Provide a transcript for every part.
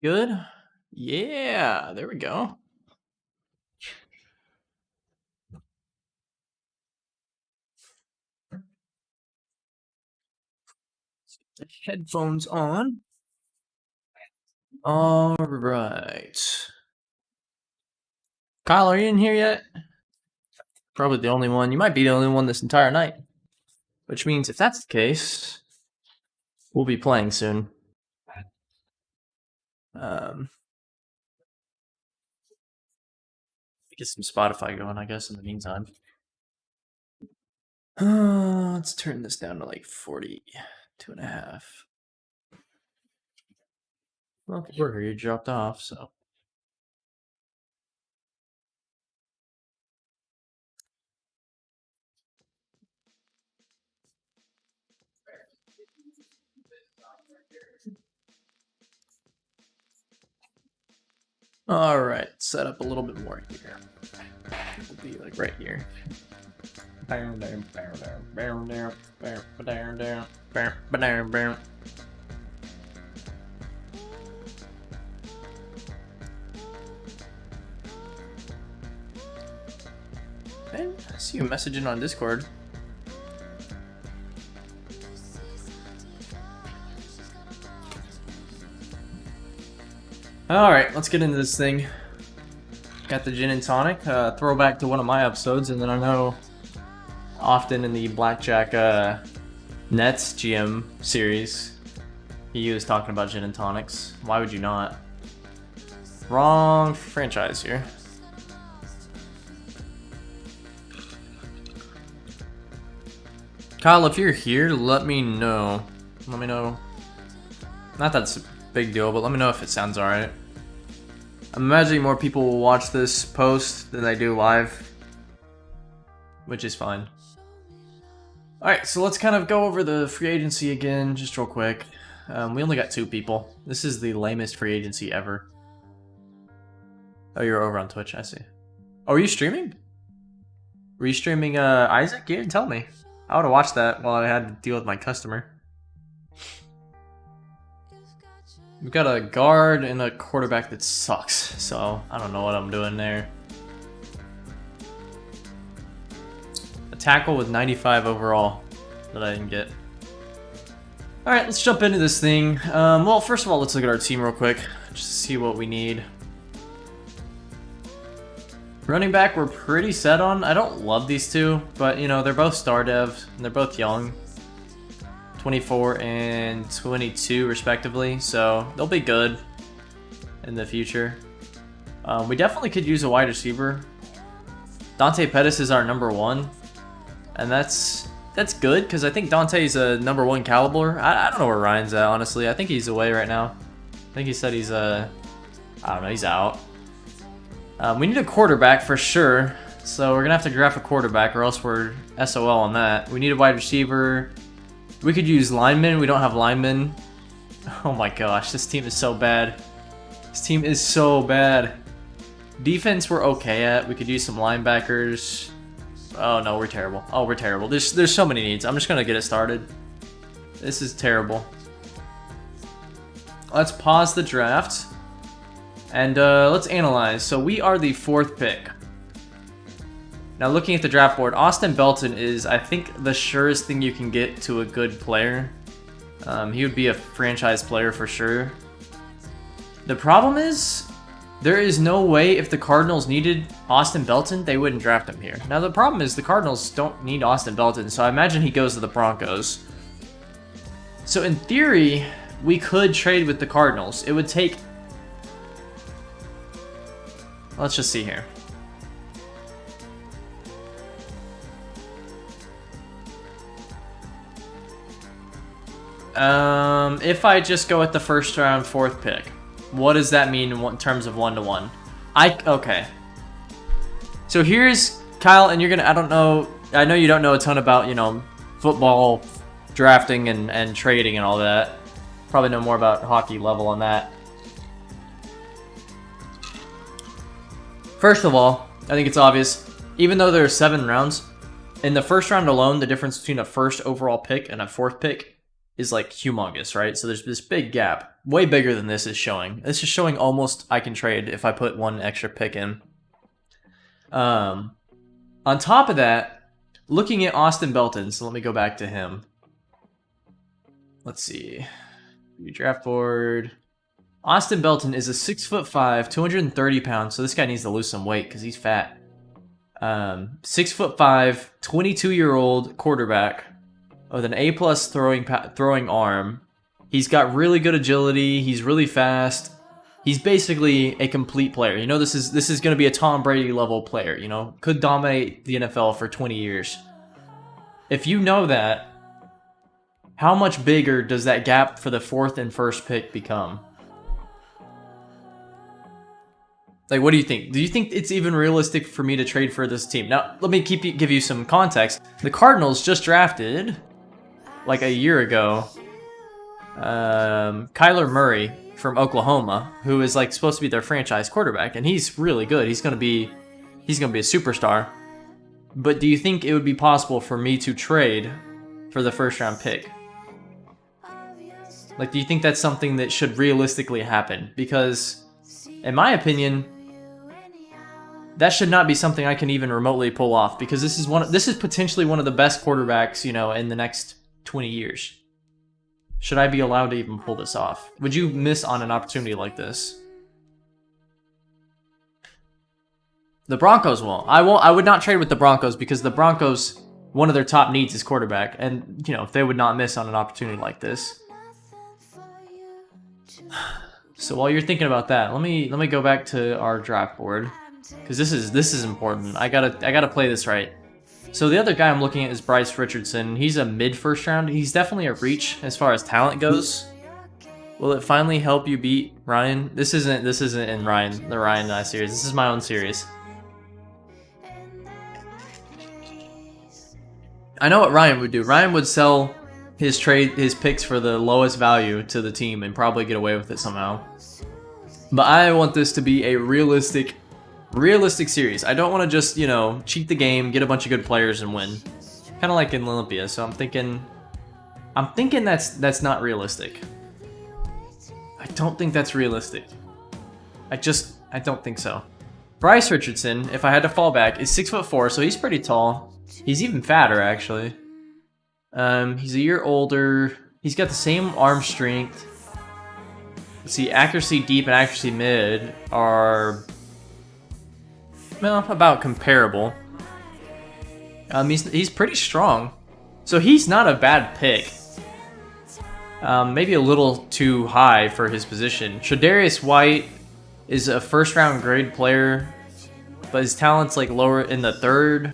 Good. Yeah, there we go. Headphones on. All right. Kyle, are you in here yet? Probably the only one. You might be the only one this entire night. Which means if that's the case, we'll be playing soon. Get some Spotify going, I guess, in the meantime. Let's turn this down to like 42.5. Well, the burger you dropped off, so. All right, set up a little bit more here. It'll be like right here. Hey, I see you messaging on Discord. Alright, let's get into this thing. Got the gin and tonic, throwback to one of my episodes, and then I know often in the Blackjack Nets GM series, he was talking about gin and tonics. Why would you not? Wrong franchise here. Kyle, if you're here, let me know. Let me know. Not that it's a big deal, but let me know if it sounds alright. I'm imagining more people will watch this post than they do live, which is fine. Alright, so let's kind of go over the free agency again, just real quick. We only got 2 people. This is the lamest free agency ever. Oh, you're over on Twitch, I see. Oh, are you streaming? Were you streaming Isaac? You didn't tell me. I would have watched that while I had to deal with my customer. We've got a guard and a quarterback that sucks, so I don't know what I'm doing there. A tackle with 95 overall that I didn't get. Alright, let's jump into this thing. Well, first of all, let's look at our team real quick, just to see what we need. Running back, we're pretty set on. I don't love these two, but, you know, they're both star devs, and they're both young. 24 and 22 respectively, so they'll be good in the future. We definitely could use a wide receiver. Dante Pettis is our number 1, and that's good because I think Dante's a number 1 caliber. I don't know where Ryan's at, honestly. I think he's away right now. I think he said he's I don't know, he's out. We need a quarterback for sure, so we're gonna have to draft a quarterback or else we're SOL on that. We need a wide receiver. We could use linemen. We don't have linemen. Oh my gosh, this team is so bad. This team is so bad. Defense we're okay at. We could use some linebackers. Oh no, we're terrible. Oh, we're terrible. There's so many needs. I'm just gonna get it started. This is terrible. Let's pause the draft. And let's analyze. So we are the 4th pick. Now looking at the draft board, Austin Belton is, I think, the surest thing you can get to a good player. He would be a franchise player for sure. The problem is, there is no way if the Cardinals needed Austin Belton, they wouldn't draft him here. Now the problem is the Cardinals don't need Austin Belton, so I imagine he goes to the Broncos. So in theory, we could trade with the Cardinals. It would take... Let's just see here. If I just go with the first round 4th pick, what does that mean in terms of 1-to-1? Okay. So here's Kyle, and you're gonna, I don't know, I know you don't know a ton about, you know, football drafting and trading and all that. Probably know more about hockey level on that. First of all, I think it's obvious, even though there are 7 rounds, in the first round alone, the difference between a 1st overall pick and a 4th pick is like humongous, right? So there's this big gap, way bigger than this is showing. This is showing almost I can trade if I put one extra pick in. On top of that, looking at Austin Belton, so let me go back to him. Let's see. Draft board. Austin Belton is a 6'5", 230 pounds. So this guy needs to lose some weight because he's fat. 6'5", 22-year-old quarterback with an A+ throwing arm. He's got really good agility. He's really fast. He's basically a complete player. You know, this is going to be a Tom Brady level player. You know, could dominate the NFL for 20 years. If you know that, how much bigger does that gap for the 4th and 1st pick become? Like, what do you think? Do you think it's even realistic for me to trade for this team? Now, let me give you some context. The Cardinals just drafted, like a year ago, Kyler Murray from Oklahoma, who is like supposed to be their franchise quarterback, and he's really good. He's gonna be a superstar. But do you think it would be possible for me to trade for the 1st round pick? Like, do you think that's something that should realistically happen? Because, in my opinion, that should not be something I can even remotely pull off. Because this is potentially one of the best quarterbacks, you know, in the next 20 years. Should I be allowed to even pull this off? Would you miss on an opportunity like this? The Broncos won't. I would not trade with the Broncos because the Broncos, one of their top needs is quarterback, and you know, they would not miss on an opportunity like this. So while you're thinking about that, let me go back to our draft board because this is important. I gotta play this right. So the other guy I'm looking at is Bryce Richardson. He's a mid-1st round. He's definitely a reach as far as talent goes. Will it finally help you beat Ryan? This isn't in the Ryan series. This is my own series. I know what Ryan would do. Ryan would sell his picks for the lowest value to the team and probably get away with it somehow. But I want this to be a realistic series. I don't want to just, you know, cheat the game, get a bunch of good players and win. Kind of like in Olympia. So I'm thinking that's not realistic. I don't think that's realistic. I don't think so. Bryce Richardson, if I had to fall back, is 6'4", so he's pretty tall. He's even fatter, actually. He's a year older. He's got the same arm strength. Let's see, accuracy deep and accuracy mid are, well, about comparable. He's pretty strong. So he's not a bad pick. Maybe a little too high for his position. Tre'Davious White is a 1st round grade player, but his talent's like lower in the 3rd.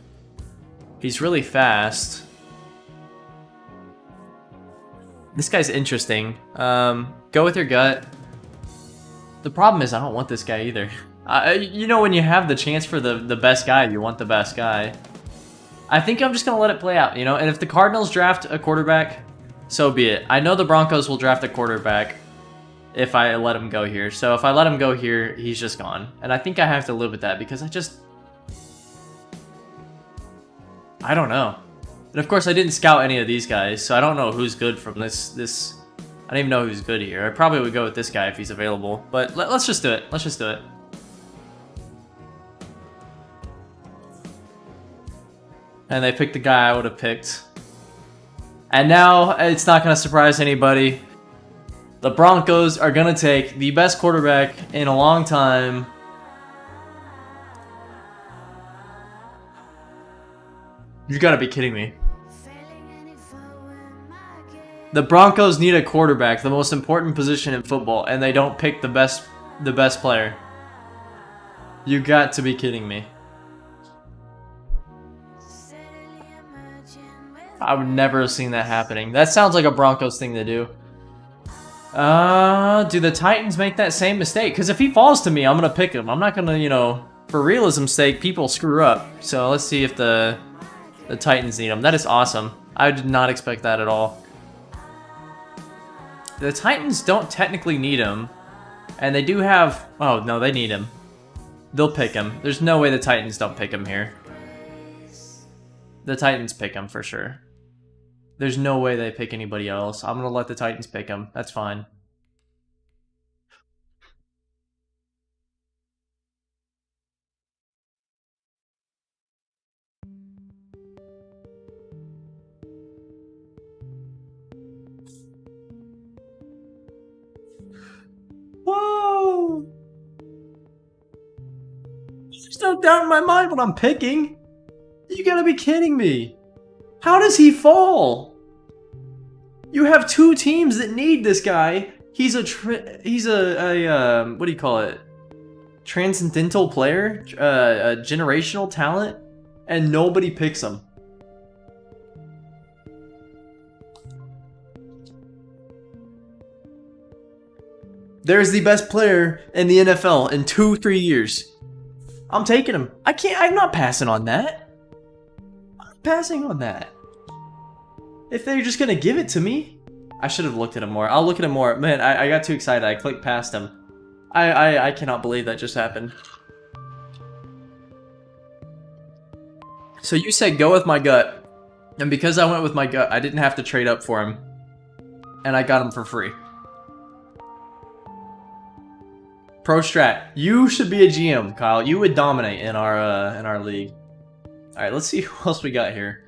He's really fast. This guy's interesting. Go with your gut. The problem is I don't want this guy either. You know, when you have the chance for the best guy, you want the best guy. I think I'm just going to let it play out, you know? And if the Cardinals draft a quarterback, so be it. I know the Broncos will draft a quarterback if I let him go here. So if I let him go here, he's just gone. And I think I have to live with that because I don't know. And of course, I didn't scout any of these guys, so I don't know who's good from this. I don't even know who's good here. I probably would go with this guy if he's available. But let's just do it. Let's just do it. And they picked the guy I would have picked. And now, it's not going to surprise anybody. The Broncos are going to take the best quarterback in a long time. You gotta be kidding me. The Broncos need a quarterback, the most important position in football, and they don't pick the best player. You got to be kidding me. I would never have seen that happening. That sounds like a Broncos thing to do. Do the Titans make that same mistake? Because if he falls to me, I'm gonna pick him. I'm not gonna, you know, for realism's sake, people screw up. So let's see if the Titans need him. That is awesome. I did not expect that at all. The Titans don't technically need him. And they do have... Oh, no, they need him. They'll pick him. There's no way the Titans don't pick him here. The Titans pick him for sure. There's no way they pick anybody else. I'm going to let the Titans pick him. That's fine. Whoa! There's no doubt in my mind what I'm picking. You gotta be kidding me. How does he fall? You have two teams that need this guy. He's a what do you call it? Transcendental player, a generational talent, and nobody picks him. There's the best player in the NFL in 2-3 years. I'm taking him. I'm not passing on that. I'm passing on that. If they're just gonna give it to me, I should have looked at him more. I'll look at him more. Man, I got too excited. I clicked past him. I cannot believe that just happened. So you said go with my gut. And because I went with my gut, I didn't have to trade up for him. And I got him for free. Pro strat. You should be a GM, Kyle. You would dominate in our league. Alright, let's see who else we got here.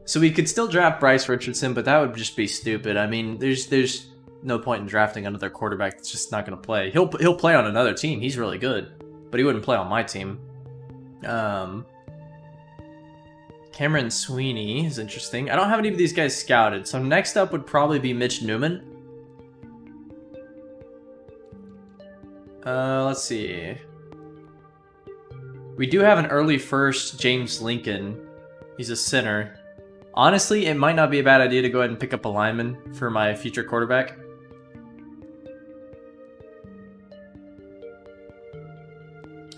So we could still draft Bryce Richardson, but that would just be stupid. I mean, there's no point in drafting another quarterback that's just not going to play. He'll play on another team. He's really good, but he wouldn't play on my team. Cameron Sweeney is interesting. I don't have any of these guys scouted, so next up would probably be Mitch Newman. Let's see. We do have an early first, James Lincoln. He's a center. Honestly, it might not be a bad idea to go ahead and pick up a lineman for my future quarterback.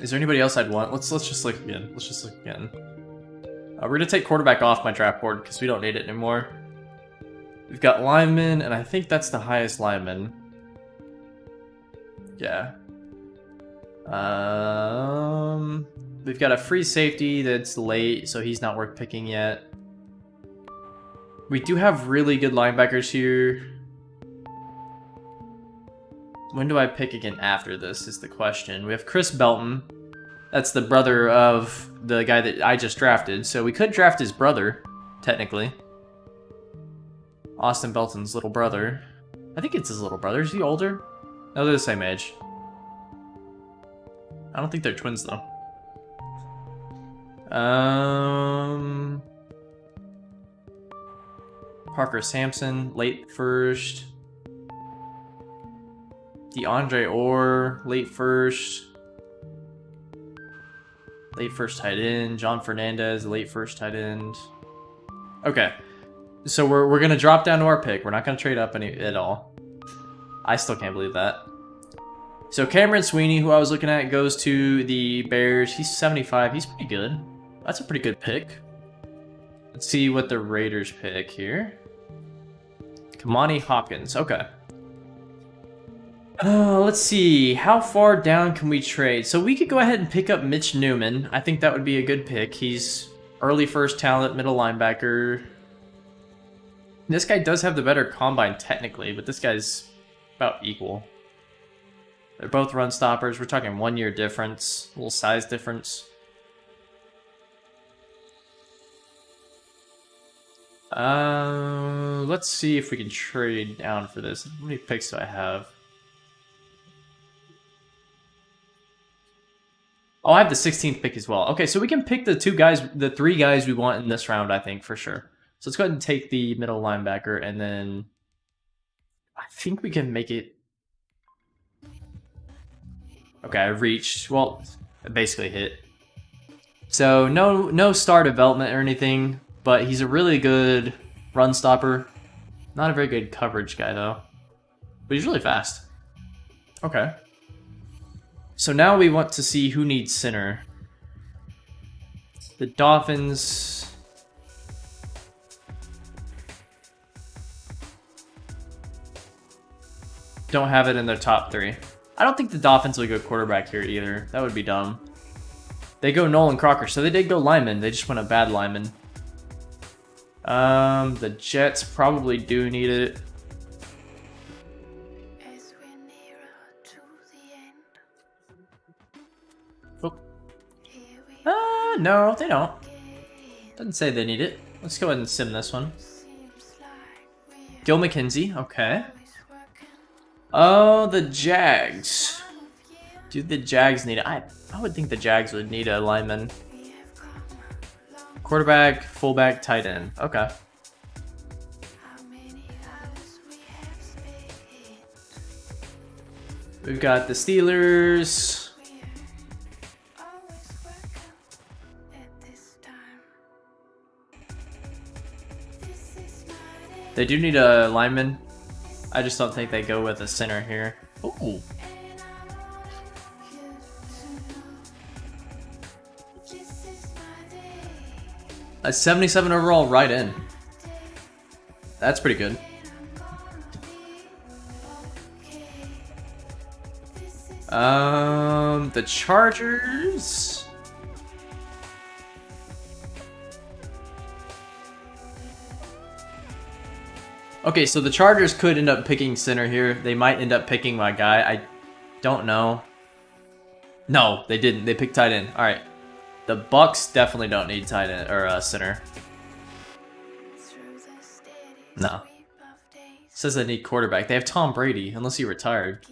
Is there anybody else I'd want? Let's just look again. Let's just look again. We're gonna take quarterback off my draft board because we don't need it anymore. We've got lineman, and I think that's the highest lineman. Yeah. We've got a free safety that's late, so he's not worth picking yet. We do have really good linebackers here. When do I pick again after this is the question. We have Chris Belton. That's the brother of the guy that I just drafted. So we could draft his brother, technically. Austin Belton's little brother. I think it's his little brother. Is he older? No, they're the same age. I don't think they're twins, though. Parker Sampson, late first. DeAndre Orr, late first. Late first tight end. John Fernandez, late first tight end. Okay. So we're going to drop down to our pick. We're not going to trade up at all. I still can't believe that. So Cameron Sweeney, who I was looking at, goes to the Bears. He's 75. He's pretty good. That's a pretty good pick. Let's see what the Raiders pick here. Kamani Hopkins. Okay. Let's see. How far down can we trade? So we could go ahead and pick up Mitch Newman. I think that would be a good pick. He's early first talent, middle linebacker. This guy does have the better combine technically, but this guy's about equal. They're both run stoppers. We're talking 1 year difference, a little size difference. Let's see if we can trade down for this. How many picks do I have? Oh, I have the 16th pick as well. Okay, so we can pick the three guys we want in this round, I think, for sure. So let's go ahead and take the middle linebacker, and then I think we can make it. Okay, I reached. Well, I basically hit. So no star development or anything, but he's a really good run stopper. Not a very good coverage guy though, but he's really fast. Okay. So now we want to see who needs center. The Dolphins. Don't have it in their top 3. I don't think the Dolphins will go quarterback here either. That would be dumb. They go Nolan Crocker, so they did go lineman. They just went a bad lineman. The Jets probably do need it. No, they don't. Doesn't say they need it. Let's go ahead and sim this one. Gil McKenzie, okay. Oh, the Jags. Do the Jags need it? I would think the Jags would need a lineman. Quarterback, fullback, tight end. Okay. We've got the Steelers. They do need a lineman. I just don't think they go with a center here. Ooh. A 77 overall right in. That's pretty good. The Chargers. Okay, so the Chargers could end up picking center here. They might end up picking my guy. I don't know. No, they didn't. They picked tight end. All right. The Bucks definitely don't need tight end or center. No. It says they need quarterback. They have Tom Brady, unless he retired.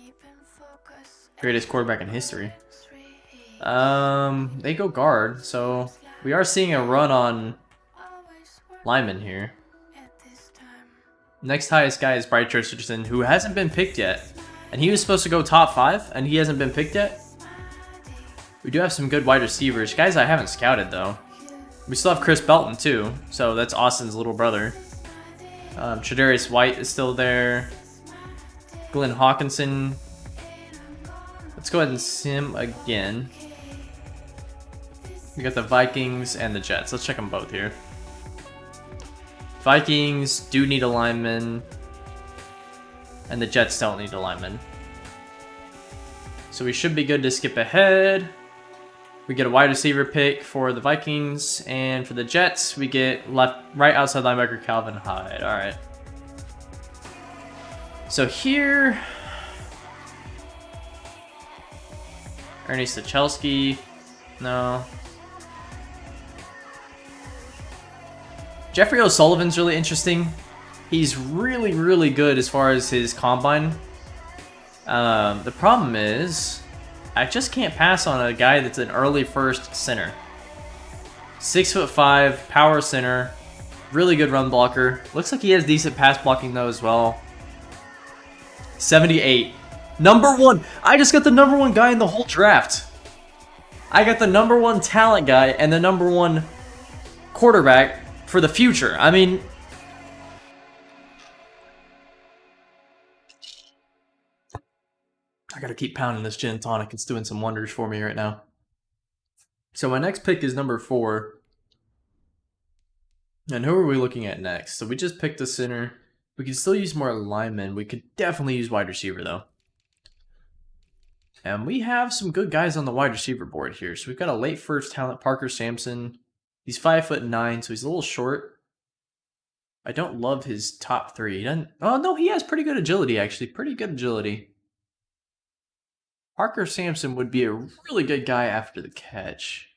Greatest quarterback in history. They go guard, so we are seeing a run on linemen here. Next highest guy is Bryce Richardson, who hasn't been picked yet. And he was supposed to go top 5, and he hasn't been picked yet. We do have some good wide receivers. Guys I haven't scouted, though. We still have Chris Belton, too. So that's Austin's little brother. Tre'Davious White is still there. Glenn Hawkinson. Let's go ahead and sim again. We got the Vikings and the Jets. Let's check them both here. Vikings do need a lineman. And the Jets don't need a lineman. So we should be good to skip ahead. We get a wide receiver pick for the Vikings, and for the Jets, we get right outside linebacker Calvin Hyde. All right. So here, Ernie Sachelski, no. Jeffrey O'Sullivan's really interesting. He's really, really good as far as his combine. The problem is, I just can't pass on a guy that's an early first center. 6'5", power center, really good run blocker. Looks like he has decent pass blocking though as well. 78. Number 1. I just got the number 1 guy in the whole draft. I got the number 1 talent guy and the number 1 quarterback for the future. I mean, I gotta keep pounding this gin tonic. It's doing some wonders for me right now. So my next pick is number 4. And who are we looking at next? So we just picked a center. We could still use more linemen. We could definitely use wide receiver though. And we have some good guys on the wide receiver board here. So we've got a late first talent, Parker Sampson. He's 5'9", so he's a little short. I don't love his top 3. He doesn't. Oh no, he has pretty good agility actually. Pretty good agility. Parker Sampson would be a really good guy after the catch.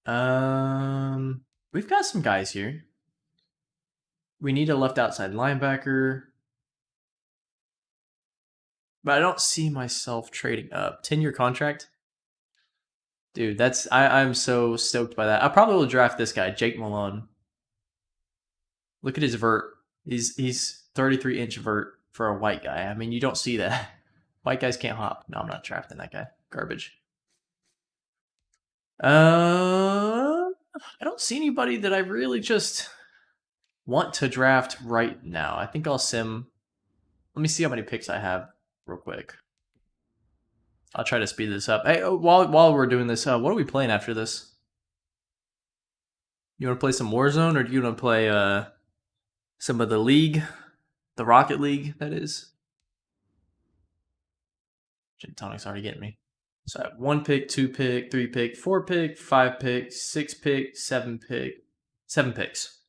We've got some guys here. We need a left outside linebacker. But I don't see myself trading up. 10-year contract? Dude, I'm so stoked by that. I probably will draft this guy, Jake Malone. Look at his vert. He's 33-inch vert for a white guy. I mean, you don't see that. White guys can't hop. No, I'm not drafting that guy. Garbage. I don't see anybody that I really just want to draft right now. I think I'll sim. Let me see how many picks I have real quick. I'll try to speed this up. Hey, while we're doing this, what are we playing after this? You want to play some Warzone, or do you want to play some of the League? The Rocket League, that is. Gin tonic's already getting me. So I have 1 pick, 2 pick, 3 pick, 4 pick, 5 pick, 6 pick, 7 pick, 7 picks.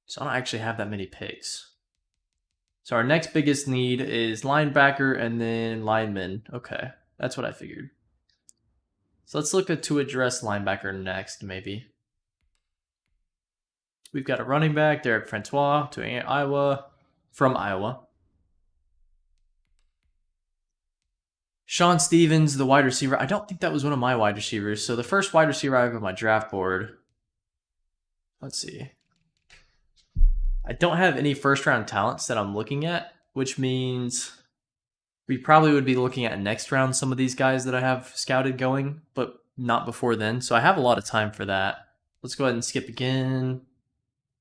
So I don't actually have that many picks. So our next biggest need is linebacker and then lineman. Okay, that's what I figured. So let's look to address linebacker next, maybe. We've got a running back, Derek Francois, to Iowa, from Iowa. Sean Stevens, the wide receiver. I don't think that was one of my wide receivers. So the first wide receiver I have on my draft board. Let's see. I don't have any first-round talents that I'm looking at, which means we probably would be looking at next round some of these guys that I have scouted going, but not before then. So I have a lot of time for that. Let's go ahead and skip again.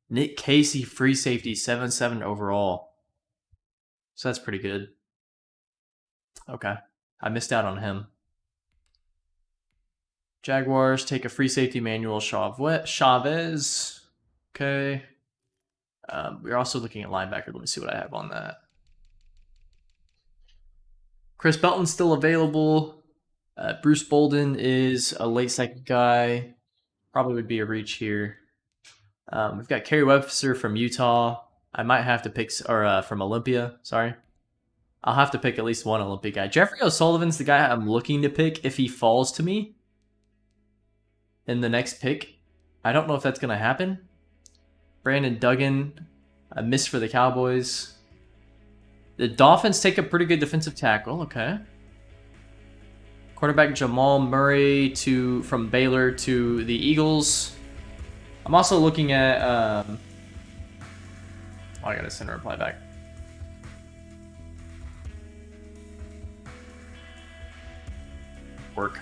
Nick Casey, free safety, 7-7 overall. So that's pretty good. Okay. I missed out on him. Jaguars take a free safety, Manuel Chavez. Okay. We're also looking at linebacker. Let me see what I have on that. Chris Belton's still available. Bruce Bolden is a late second guy. Probably would be a reach here. We've got Kerry Webster from Utah. I might have to pick, or from Olympia, sorry. I'll have to pick at least one Olympic guy. Jeffrey O'Sullivan's the guy I'm looking to pick if he falls to me in the next pick. I don't know if that's going to happen. Brandon Duggan, a miss for the Cowboys. The Dolphins take a pretty good defensive tackle. Okay. Quarterback Jamal Murray from Baylor to the Eagles. I'm also looking at... oh, I got to send a reply back. Work.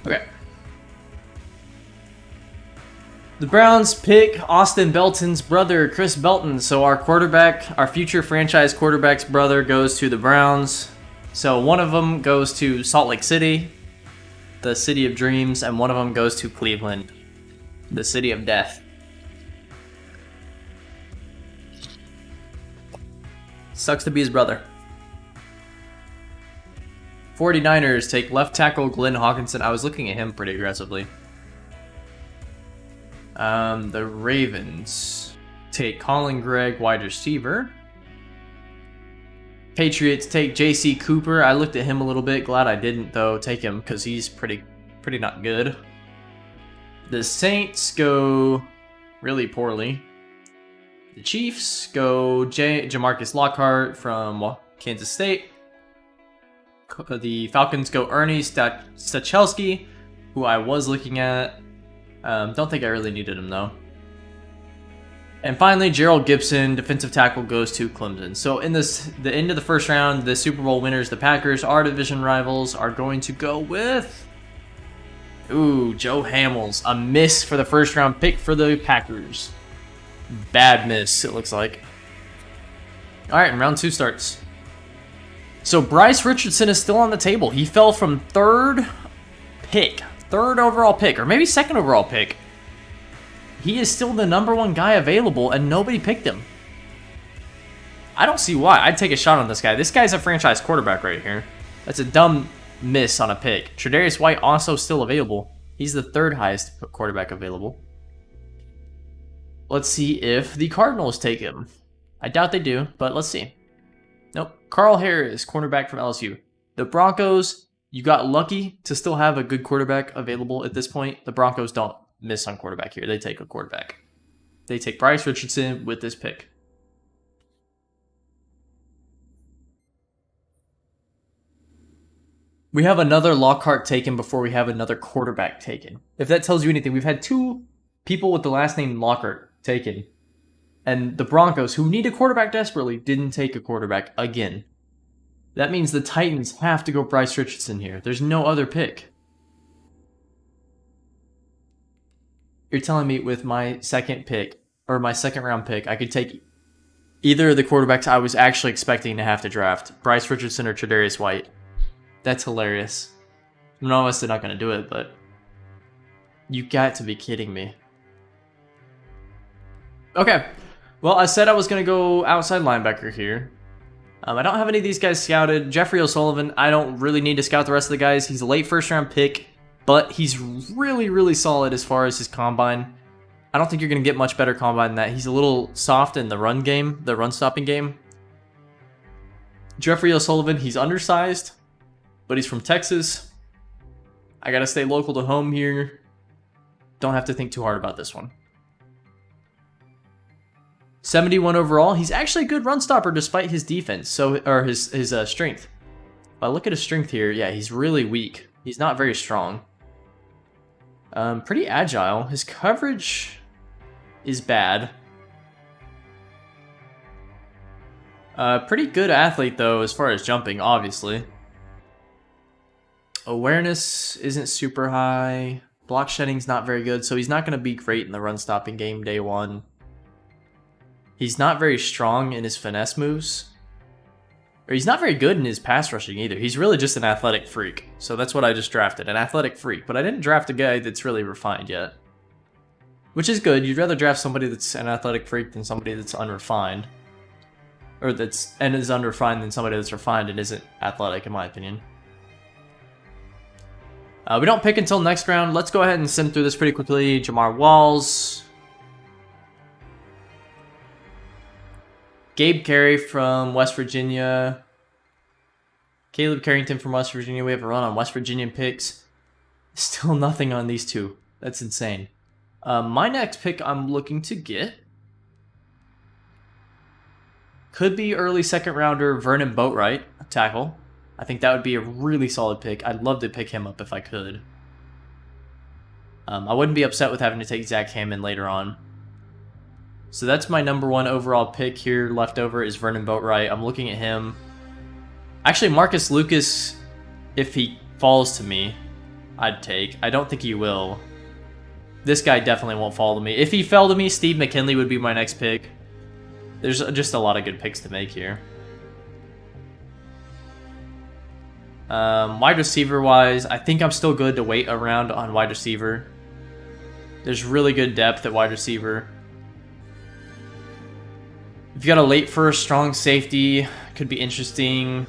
Okay. The Browns pick Austin Belton's brother, Chris Belton. So our quarterback, our future franchise quarterback's brother goes to the Browns. So one of them goes to Salt Lake City, the city of dreams, and one of them goes to Cleveland, the city of death. Sucks to be his brother. 49ers take left tackle Glenn Hawkinson. I was looking at him pretty aggressively. The Ravens take Colin Gregg, wide receiver. Patriots take J.C. Cooper. I looked at him a little bit. Glad I didn't, though, take him because he's pretty not good. The Saints go really poorly. The Chiefs go Jamarcus Lockhart from Kansas State. The Falcons go Ernie Stachelski, who I was looking at. Don't think I really needed him, though. And finally, Gerald Gibson, defensive tackle, goes to Clemson. So in the end of the first round, the Super Bowl winners, the Packers, our division rivals, are going to go with... Ooh, Joe Hamels. A miss for the first round pick for the Packers. Bad miss, it looks like. Alright, and round 2 starts. So Bryce Richardson is still on the table. He fell from third overall pick, or maybe second overall pick. He is still the number 1 guy available, and nobody picked him. I don't see why. I'd take a shot on this guy. This guy's a franchise quarterback right here. That's a dumb miss on a pick. Tre'Davious White also still available. He's the 3rd highest quarterback available. Let's see if the Cardinals take him. I doubt they do, but let's see. Nope. Carl Harris, cornerback from LSU. The Broncos, you got lucky to still have a good quarterback available at this point. The Broncos don't miss on quarterback here. They take a quarterback. They take Bryce Richardson with this pick. We have another Lockhart taken before we have another quarterback taken. If that tells you anything, we've had 2 people with the last name Lockhart taken. And the Broncos, who need a quarterback desperately, didn't take a quarterback again. That means the Titans have to go Bryce Richardson here. There's no other pick. You're telling me with my second pick, or my second round pick, I could take Either of the quarterbacks I was actually expecting to have to draft. Bryce Richardson or Tre'Davious White. That's hilarious. I'm obviously not going to do it, but you got to be kidding me. Okay. Well, I said I was going to go outside linebacker here. I don't have any of these guys scouted. Jeffrey O'Sullivan, I don't really need to scout the rest of the guys. He's a late first-round pick, but he's really, really solid as far as his combine. I don't think you're going to get much better combine than that. He's a little soft in the run game, the run-stopping game. Jeffrey O'Sullivan, he's undersized, but he's from Texas. I got to stay local to home here. Don't have to think too hard about this one. 71 overall. He's actually a good run stopper despite his defense, or his strength. If I look at his strength here, yeah, he's really weak. He's not very strong. Pretty agile. His coverage is bad. Pretty good athlete though, as far as jumping, obviously. Awareness isn't super high. Block shedding's not very good, so he's not going to be great in the run stopping game day one. He's not very strong in his finesse moves. Or he's not very good in his pass rushing either. He's really just an athletic freak. So that's what I just drafted, an athletic freak. But I didn't draft a guy that's really refined yet. Which is good. You'd rather draft somebody that's an athletic freak than somebody that's unrefined. Or is unrefined than somebody that's refined and isn't athletic, in my opinion. We don't pick until next round. Let's go ahead and sim through this pretty quickly. Jamar Walls. Gabe Carey from West Virginia. Caleb Carrington from West Virginia. We have a run on West Virginian picks. Still nothing on these two. That's insane. My next pick I'm looking to get could be early second rounder Vernon Boatwright, a tackle. I think that would be a really solid pick. I'd love to pick him up if I could. I wouldn't be upset with having to take Zach Hammond later on. So that's my number one overall pick here. Left over is Vernon Boatwright. I'm looking at him. Actually, Marcus Lucas, if he falls to me, I'd take. I don't think he will. This guy definitely won't fall to me. If he fell to me, Steve McKinley would be my next pick. There's just a lot of good picks to make here. Wide receiver wise, I think I'm still good to wait around on wide receiver. There's really good depth at wide receiver. If you got a late first, strong safety, could be interesting.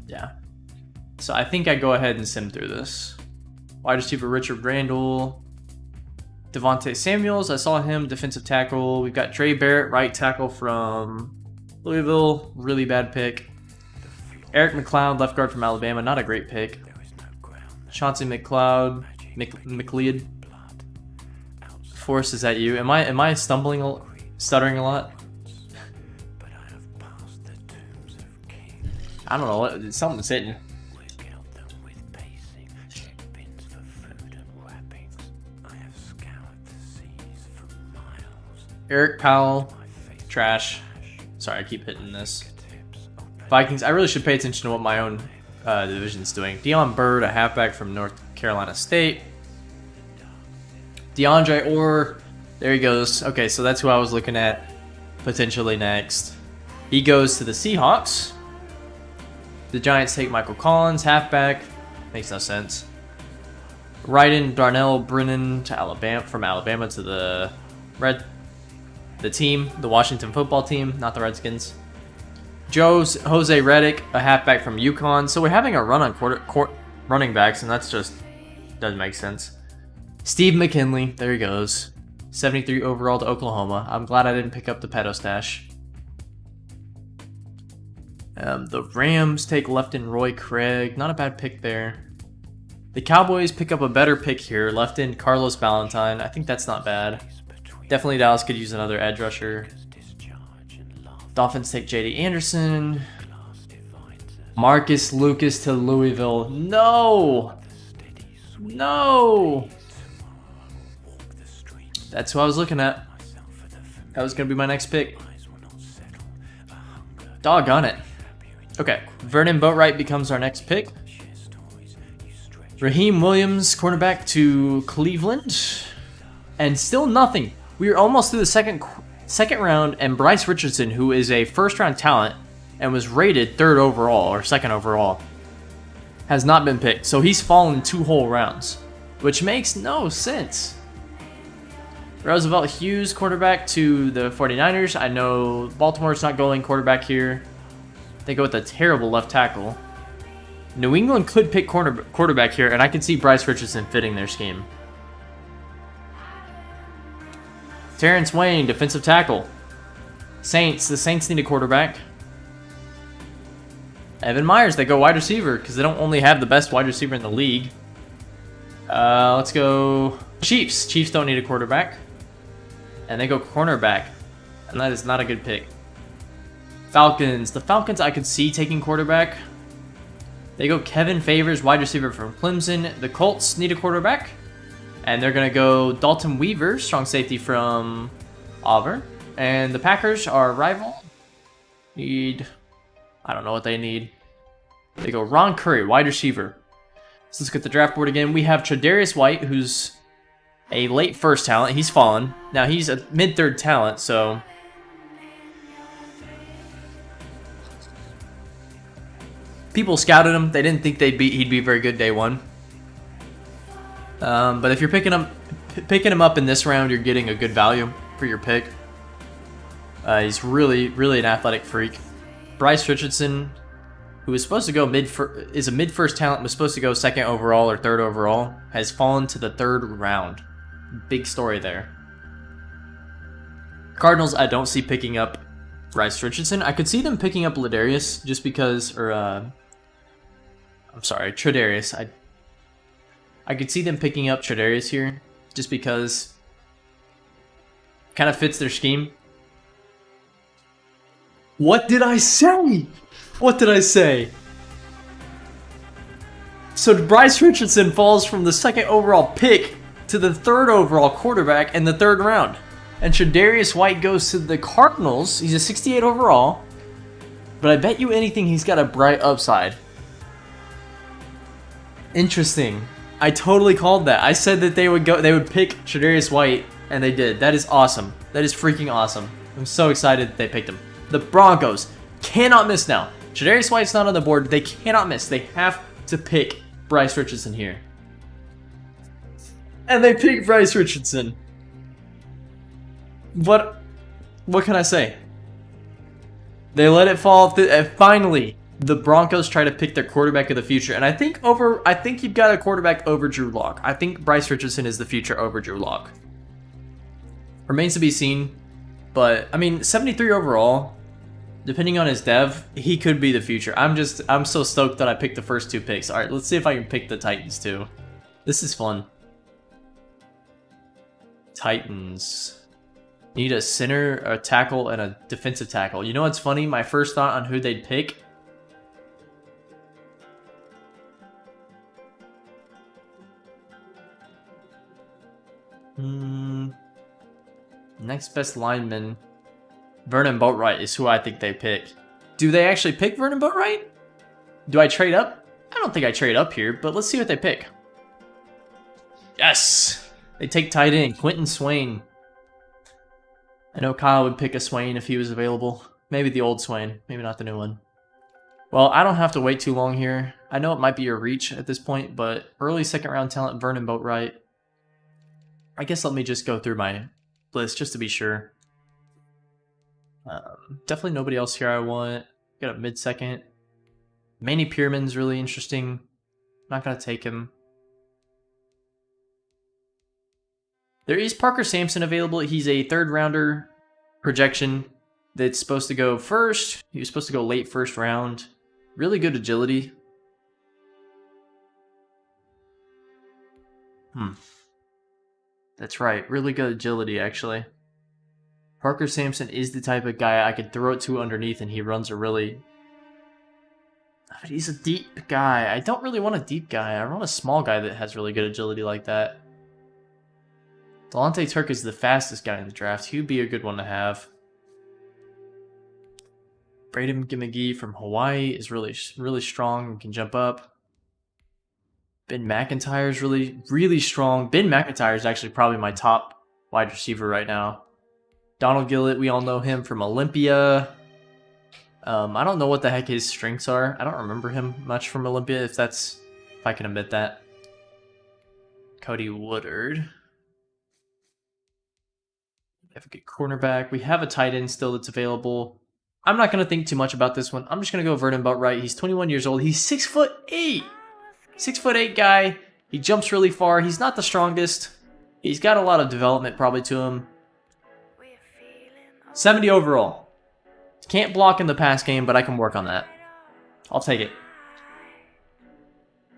Yeah. So I think I go ahead and sim through this. Wide receiver Richard Randall. Devontae Samuels, I saw him, defensive tackle. We've got Trey Barrett, right tackle from Louisville. Really bad pick. Eric McLeod, left guard from Alabama. Not a great pick. Chauncey McLeod. McLeod. Forrest, is that you? Am I stuttering a lot? I don't know. Something's hitting. Eric Powell. Trash. Sorry, I keep hitting this. Vikings. I really should pay attention to what my own division's doing. Deion Bird, a halfback from North Carolina State. DeAndre Orr. There he goes. Okay, so that's who I was looking at potentially next. He goes to the Seahawks. The Giants take Michael Collins, halfback. Makes no sense. Ryden Darnell Brennan to Alabama, from Alabama to the team, the Washington football team, not the Redskins. Jose Reddick, a halfback from UConn. So we're having a run on running backs, and that's just doesn't make sense. Steve McKinley, there he goes. 73 overall to Oklahoma. I'm glad I didn't pick up the pedo stash. The Rams take left-end Roy Craig. Not a bad pick there. The Cowboys pick up a better pick here. Left-end Carlos Valentine. I think that's not bad. Definitely Dallas could use another edge rusher. Dolphins take J.D. Anderson. Marcus Lucas to Louisville. No! No! That's who I was looking at. That was going to be my next pick. Doggone it. Okay, Vernon Boatwright becomes our next pick. Raheem Williams, cornerback to Cleveland. And still nothing. We are almost through the second second round, and Bryce Richardson, who is a first round talent and was rated 3rd overall or 2nd overall, has not been picked. So he's fallen 2 whole rounds, which makes no sense. Roosevelt Hughes, quarterback to the 49ers. I know Baltimore's not going quarterback here. They go with a terrible left tackle. New England could pick quarterback here, and I can see Bryce Richardson fitting their scheme. Terrence Wayne, defensive tackle. Saints, the Saints need a quarterback. Evan Myers, they go wide receiver because they don't only have the best wide receiver in the league. Let's go Chiefs. Chiefs don't need a quarterback. And they go cornerback, and that is not a good pick. Falcons. The Falcons I could see taking quarterback. They go Kevin Favors, wide receiver from Clemson. The Colts need a quarterback. And they're going to go Dalton Weaver, strong safety from Auburn. And the Packers are rival. I don't know what they need. They go Ron Curry, wide receiver. So let's get the draft board again. We have Tre'Davious White, who's a late first talent. He's fallen. Now he's a mid-third talent, so people scouted him. They didn't think he'd be very good day one. But if you're picking him up in this round, you're getting a good value for your pick. He's really, really an athletic freak. Bryce Richardson, who is supposed to go is a mid-first talent, was supposed to go 2nd overall or 3rd overall, has fallen to the 3rd round. Big story there. Cardinals, I don't see picking up Bryce Richardson. I could see them picking up Ladarius just because, or I'm sorry, Tre'Davious. I could see them picking up Tre'Davious here just because kind of fits their scheme. What did I say? What did I say? So Bryce Richardson falls from the 2nd overall pick to the 3rd overall quarterback in the 3rd round. And Tre'Davious White goes to the Cardinals. He's a 68 overall. But I bet you anything he's got a bright upside. Interesting. I totally called that. I said that they would pick Tre'Davious White, and they did. That is awesome. That is freaking awesome. I'm so excited that they picked him. The Broncos cannot miss now. Tre'Davious White's not on the board. They cannot miss. They have to pick Bryce Richardson here. And they pick Bryce Richardson. What can I say? They let it fall. Finally, the Broncos try to pick their quarterback of the future. And I think you've got a quarterback over Drew Lock. I think Bryce Richardson is the future over Drew Lock. Remains to be seen. But, I mean, 73 overall, depending on his dev, he could be the future. I'm so stoked that I picked the first 2 picks. Alright, let's see if I can pick the Titans too. This is fun. Titans. Need a center, a tackle, and a defensive tackle. You know what's funny? My first thought on who they'd pick. Next best lineman. Vernon Boatwright is who I think they pick. Do they actually pick Vernon Boatwright? Do I trade up? I don't think I trade up here, but let's see what they pick. Yes! They take tight end, Quentin Swain. I know Kyle would pick a Swain if he was available. Maybe the old Swain, maybe not the new one. Well, I don't have to wait too long here. I know it might be a reach at this point, but early 2nd round talent, Vernon Boatwright. I guess let me just go through my list just to be sure. Definitely nobody else here I want. Got a mid-second. Manny Pierman's really interesting. Not going to take him. There is Parker Sampson available. He's a 3rd rounder projection that's supposed to go first. He was supposed to go late 1st round. Really good agility. That's right. Really good agility, actually. Parker Sampson is the type of guy I could throw it to underneath and he runs a really... But he's a deep guy. I don't really want a deep guy. I want a small guy that has really good agility like that. Delonte Turk is the fastest guy in the draft. He would be a good one to have. Braden McGee from Hawaii is really, really strong and can jump up. Ben MacIntyre is really, really strong. Ben MacIntyre is actually probably my top wide receiver right now. Donald Gillett, we all know him from Olympia. I don't know what the heck his strengths are. I don't remember him much from Olympia, if I can admit that. Cody Woodard. We have a good cornerback. We have a tight end still that's available. I'm not going to think too much about this one. I'm just going to go Vernon Boatwright. He's 21 years old. He's 6'8". 6'8" guy. He jumps really far. He's not the strongest. He's got a lot of development probably to him. 70 overall. Can't block in the pass game, but I can work on that. I'll take it.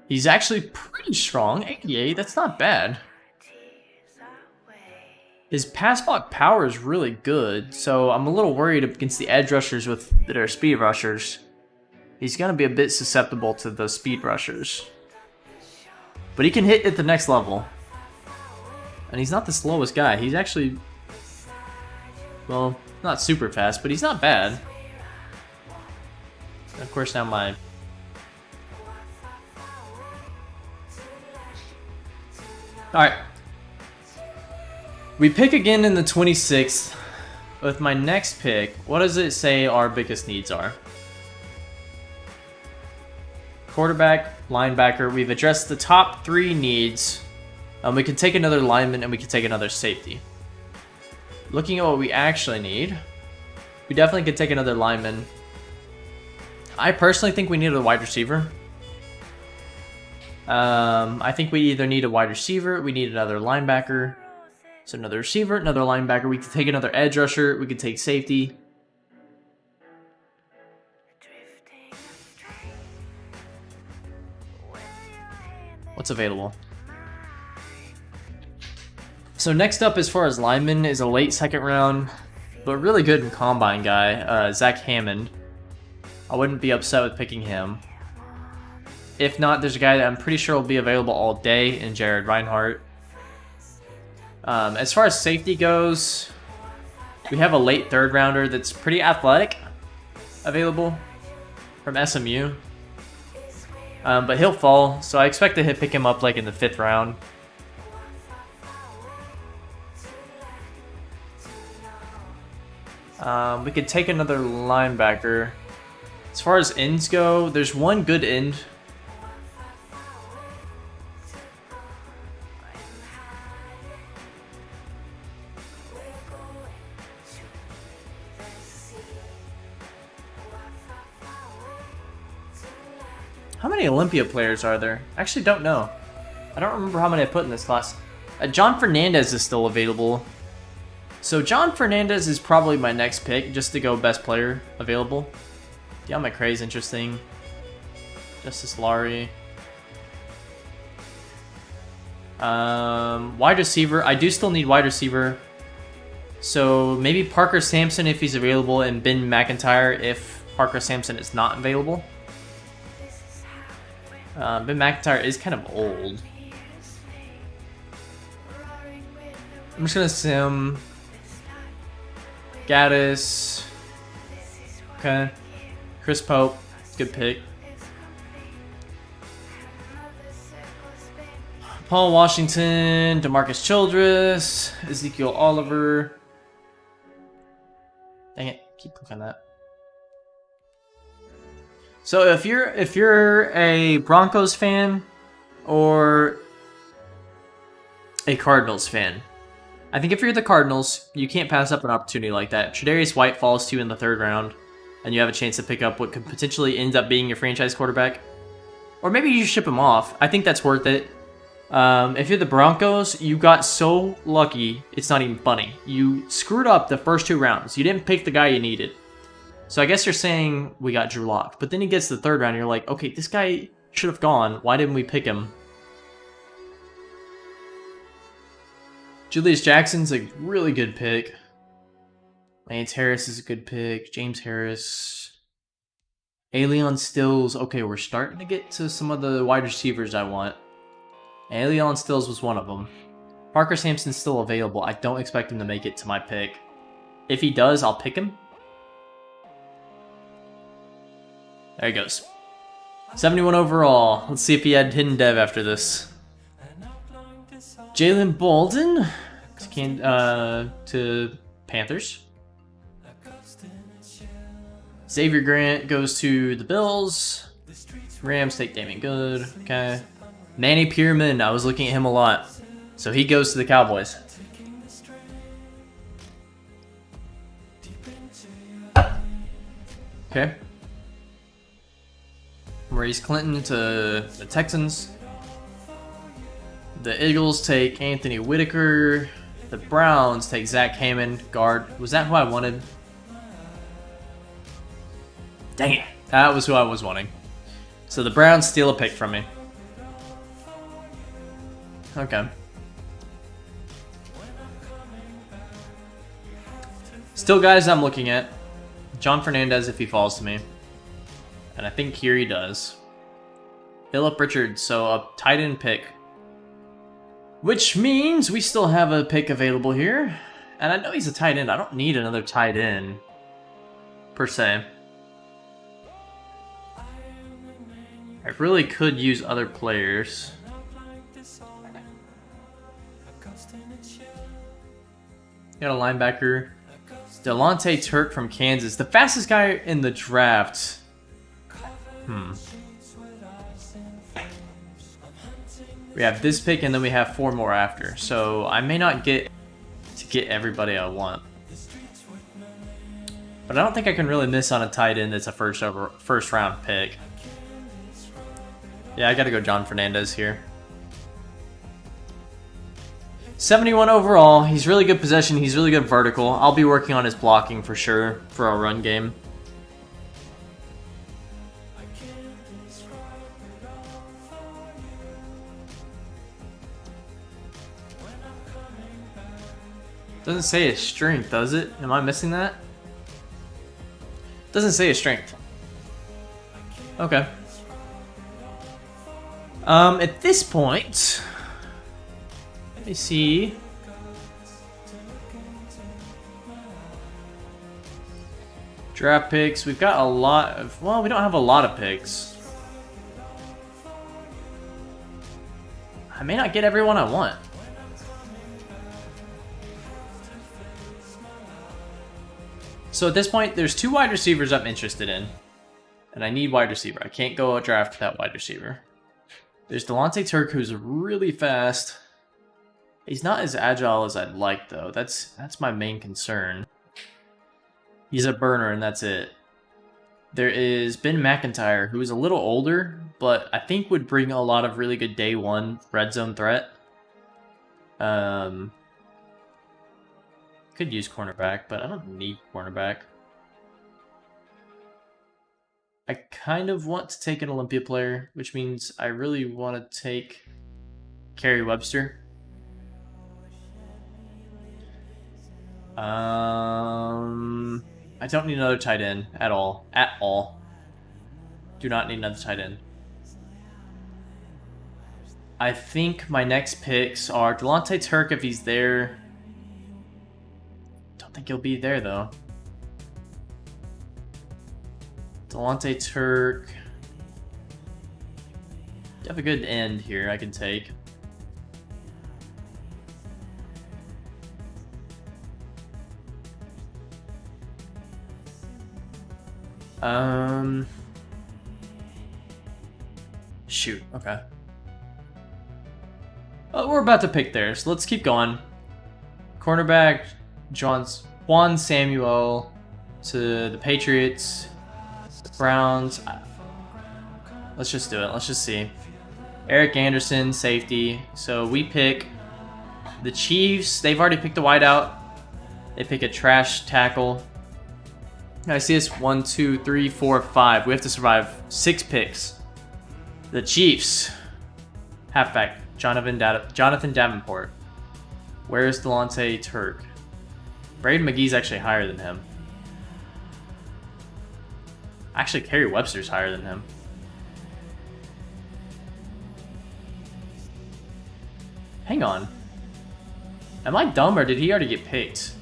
He's actually pretty strong. 88, that's not bad. His pass block power is really good, so I'm a little worried against the edge rushers with their speed rushers. He's going to be a bit susceptible to the speed rushers. But he can hit at the next level. And he's not the slowest guy. He's actually, well, not super fast, but he's not bad. And of course, now my... Alright. We pick again in the 26th. With my next pick, what does it say our biggest needs are? Quarterback, linebacker. We've addressed the top 3 needs. We could take another lineman and we could take another safety. Looking at what we actually need, we definitely could take another lineman. I personally think we need a wide receiver. I think we either need a wide receiver, we need another linebacker. So another receiver, another linebacker. We could take another edge rusher. We could take safety. What's available? So next up, as far as lineman, is a late 2nd round, but really good in combine guy, Zach Hammond. I wouldn't be upset with picking him. If not, there's a guy that I'm pretty sure will be available all day in Jared Reinhardt. As far as safety goes, we have a late 3rd rounder that's pretty athletic available from SMU. But he'll fall, so I expect to pick him up like in the 5th round. We could take another linebacker. As far as ends go, there's one good end. How many Olympia players are there? I actually don't know. I don't remember how many I put in this class. John Fernandez is still available. So John Fernandez is probably my next pick, just to go best player available. Deon McCray is interesting. Justice Laurie. Wide receiver. I do still need wide receiver. So maybe Parker Sampson if he's available, and Ben MacIntyre if Parker Sampson is not available. Ben MacIntyre is kind of old. I'm just gonna sim Gaddis. Okay. Chris Pope, good pick. Paul Washington, DeMarcus Childress, Ezekiel Oliver. Dang it, keep clicking that. So if you're a Broncos fan or a Cardinals fan, I think if you're the Cardinals, you can't pass up an opportunity like that. Tre'Davious White falls to you in the 3rd round, and you have a chance to pick up what could potentially end up being your franchise quarterback. Or maybe you ship him off. I think that's worth it. If you're the Broncos, you got so lucky, it's not even funny. You screwed up the first 2 rounds. You didn't pick the guy you needed. So I guess you're saying we got Drew Lock. But then he gets to the 3rd round, and you're like, okay, this guy should have gone. Why didn't we pick him? Julius Jackson's a really good pick. Lance Harris is a good pick. James Harris. Aleon Stills. Okay, we're starting to get to some of the wide receivers I want. Aleon Stills was one of them. Parker Sampson's still available. I don't expect him to make it to my pick. If he does, I'll pick him. There he goes. 71 overall. Let's see if he had hidden dev after this. Jalen Bolden to Panthers. Xavier Grant goes to the Bills. Rams take Damian Good. Okay. Manny Pierman, I was looking at him a lot. So he goes to the Cowboys. Okay. Maurice Clinton to the Texans. The Eagles take Anthony Whitaker. The Browns take Zach Hammond, guard. Was that who I wanted? Dang it. That was who I was wanting. So the Browns steal a pick from me. Okay. Still guys I'm looking at. John Fernandez if he falls to me. And I think here he does. Phillip Richards, so a tight end pick. Which means we still have a pick available here. And I know he's a tight end. I don't need another tight end, per se. I really could use other players. Got a linebacker. Delonte Turk from Kansas. The fastest guy in the draft. We have this pick and then we have 4 more after. So I may not get to get everybody I want. But I don't think I can really miss on a tight end that's a first round pick. Yeah, I gotta go John Fernandez here. 71 overall. He's really good possession. He's really good vertical. I'll be working on his blocking for sure for our run game. Doesn't say his strength, does it? Am I missing that? Doesn't say his strength. Okay. At this point, let me see. Draft picks. We've got a lot of. Well, we don't have a lot of picks. I may not get everyone I want. So at this point, there's 2 wide receivers I'm interested in. And I need wide receiver. I can't go draft that wide receiver. There's Delonte Turk, who's really fast. He's not as agile as I'd like, though. That's my main concern. He's a burner, and that's it. There is Ben MacIntyre, who is a little older, but I think would bring a lot of really good day 1 red zone threat. Could use cornerback, but I don't need cornerback. I kind of want to take an Olympia player, which means I really want to take Kerry Webster. I don't need another tight end at all. At all. Do not need another tight end. I think my next picks are Delonte Turk if he's there. Don't think he'll be there though. Delonte Turk. You have a good end here I can take. Shoot, okay. Oh, we're about to pick there, so let's keep going. Cornerback, Juan Samuel to the Patriots, the Browns. Let's just do it, let's just see. Eric Anderson, safety. So we pick the Chiefs. They've already picked a wideout. They pick a trash tackle. I see us 1, 2, 3, 4, 5. We have to survive 6 picks. The Chiefs. Halfback, Jonathan Davenport. Where's Delonte Turk? Braden McGee's actually higher than him. Actually, Kerry Webster's higher than him. Hang on. Am I dumb or did he already get picked?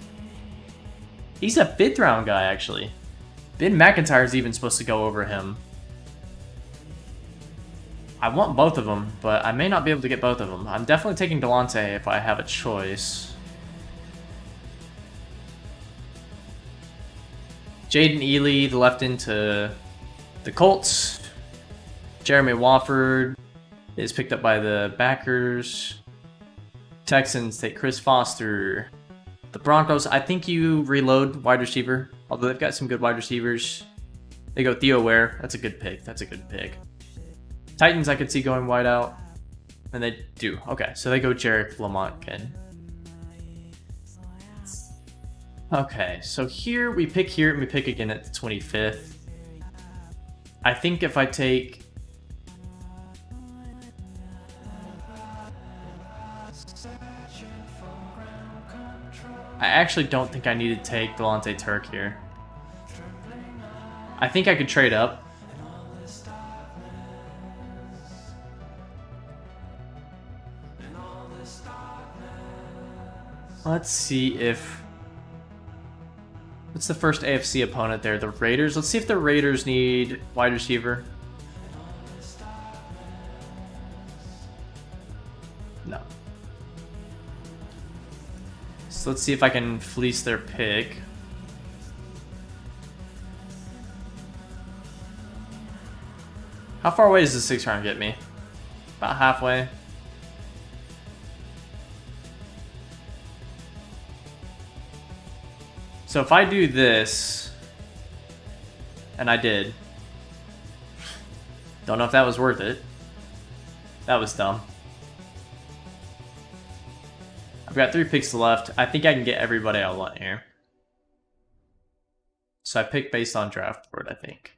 He's a 5th round guy, actually. Ben MacIntyre is even supposed to go over him. I want both of them, but I may not be able to get both of them. I'm definitely taking Delonte if I have a choice. Jaden Ely, the left into the Colts. Jeremy Wofford is picked up by the backers. Texans take Chris Foster. The Broncos, I think you reload wide receiver, although they've got some good wide receivers. They go Theo Ware. That's a good pick. That's a good pick. Titans, I could see going wide out. And they do. Okay, so they go Jarek Lamontkin. Okay, so here we pick here and we pick again at the 25th. I think if I take... I actually don't think I need to take Delonte Turk here. I think I could trade up. Let's see if... What's the first AFC opponent there? The Raiders? Let's see if the Raiders need wide receiver. No. So let's see if I can fleece their pick. How far away does the 6th round get me? About halfway. So if I do this, and I did, don't know if that was worth it. That was dumb. I've got 3 picks left. I think I can get everybody I want here. So I pick based on draft board, I think.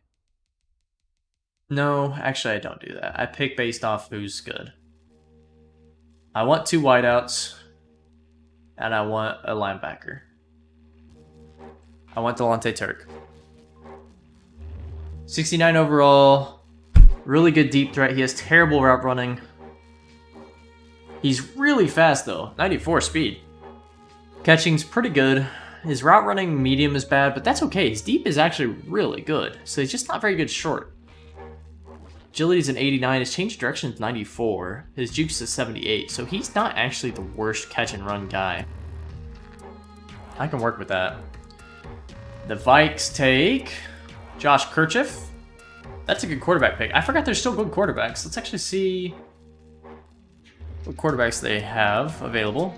No, actually I don't do that. I pick based off who's good. I want 2 wideouts, and I want a linebacker. I want Delonte Turk. 69 overall. Really good deep threat. He has terrible route running. He's really fast though. 94 speed. Catching's pretty good. His route running medium is bad, but that's okay. His deep is actually really good. So he's just not very good short. Agility's an 89. His change of direction is 94. His jukes is 78. So he's not actually the worst catch and run guy. I can work with that. The Vikes take Josh Kirchhoff. That's a good quarterback pick. I forgot there's still good quarterbacks. Let's actually see what quarterbacks they have available.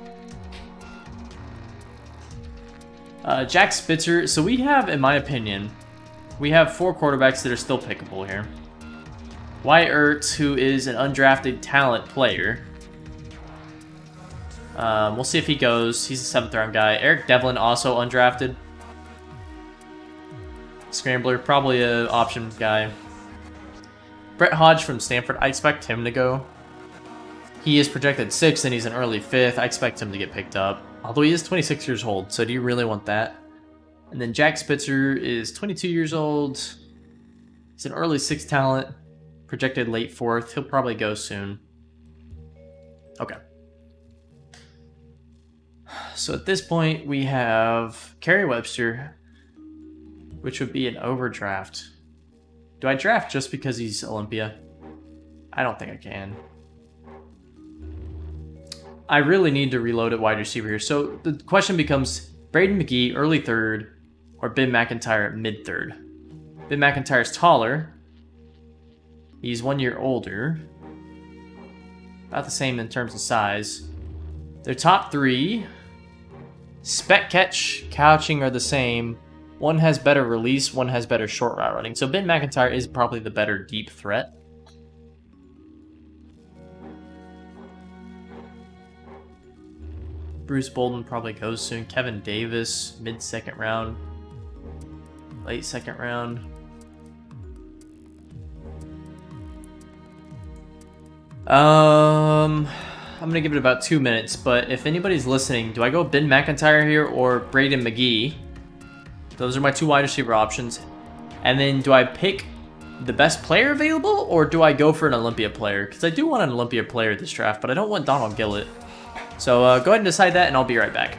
Jack Spitzer. So we have, in my opinion, we have 4 quarterbacks that are still pickable here. Wyatt Ertz, who is an undrafted talent player. We'll see if he goes. He's a 7th round guy. Eric Devlin, also undrafted. Scrambler, probably an option guy. Brett Hodge from Stanford, I expect him to go. He is projected 6th and he's an early 5th. I expect him to get picked up. Although he is 26 years old, so do you really want that? And then Jack Spitzer is 22 years old. He's an early 6th talent. Projected late 4th. He'll probably go soon. Okay. So at this point, we have Kerry Webster, which would be an overdraft. Do I draft just because he's Olympia? I don't think I can. I really need to reload at wide receiver here. So the question becomes Braden McGee, early 3rd, or Ben MacIntyre, mid 3rd. Ben MacIntyre's taller. He's 1 year older. About the same in terms of size. Their top 3, spec catch, couching are the same. One has better release, one has better short route running. So Ben MacIntyre is probably the better deep threat. Bruce Bolden probably goes soon. Kevin Davis, mid-2nd round. Late 2nd round. I'm going to give it about 2 minutes, but if anybody's listening, do I go Ben MacIntyre here or Braden McGee? Those are my 2 wide receiver options. And then do I pick the best player available or do I go for an Olympia player? Because I do want an Olympia player this draft, but I don't want Donald Gillett. So go ahead and decide that and I'll be right back.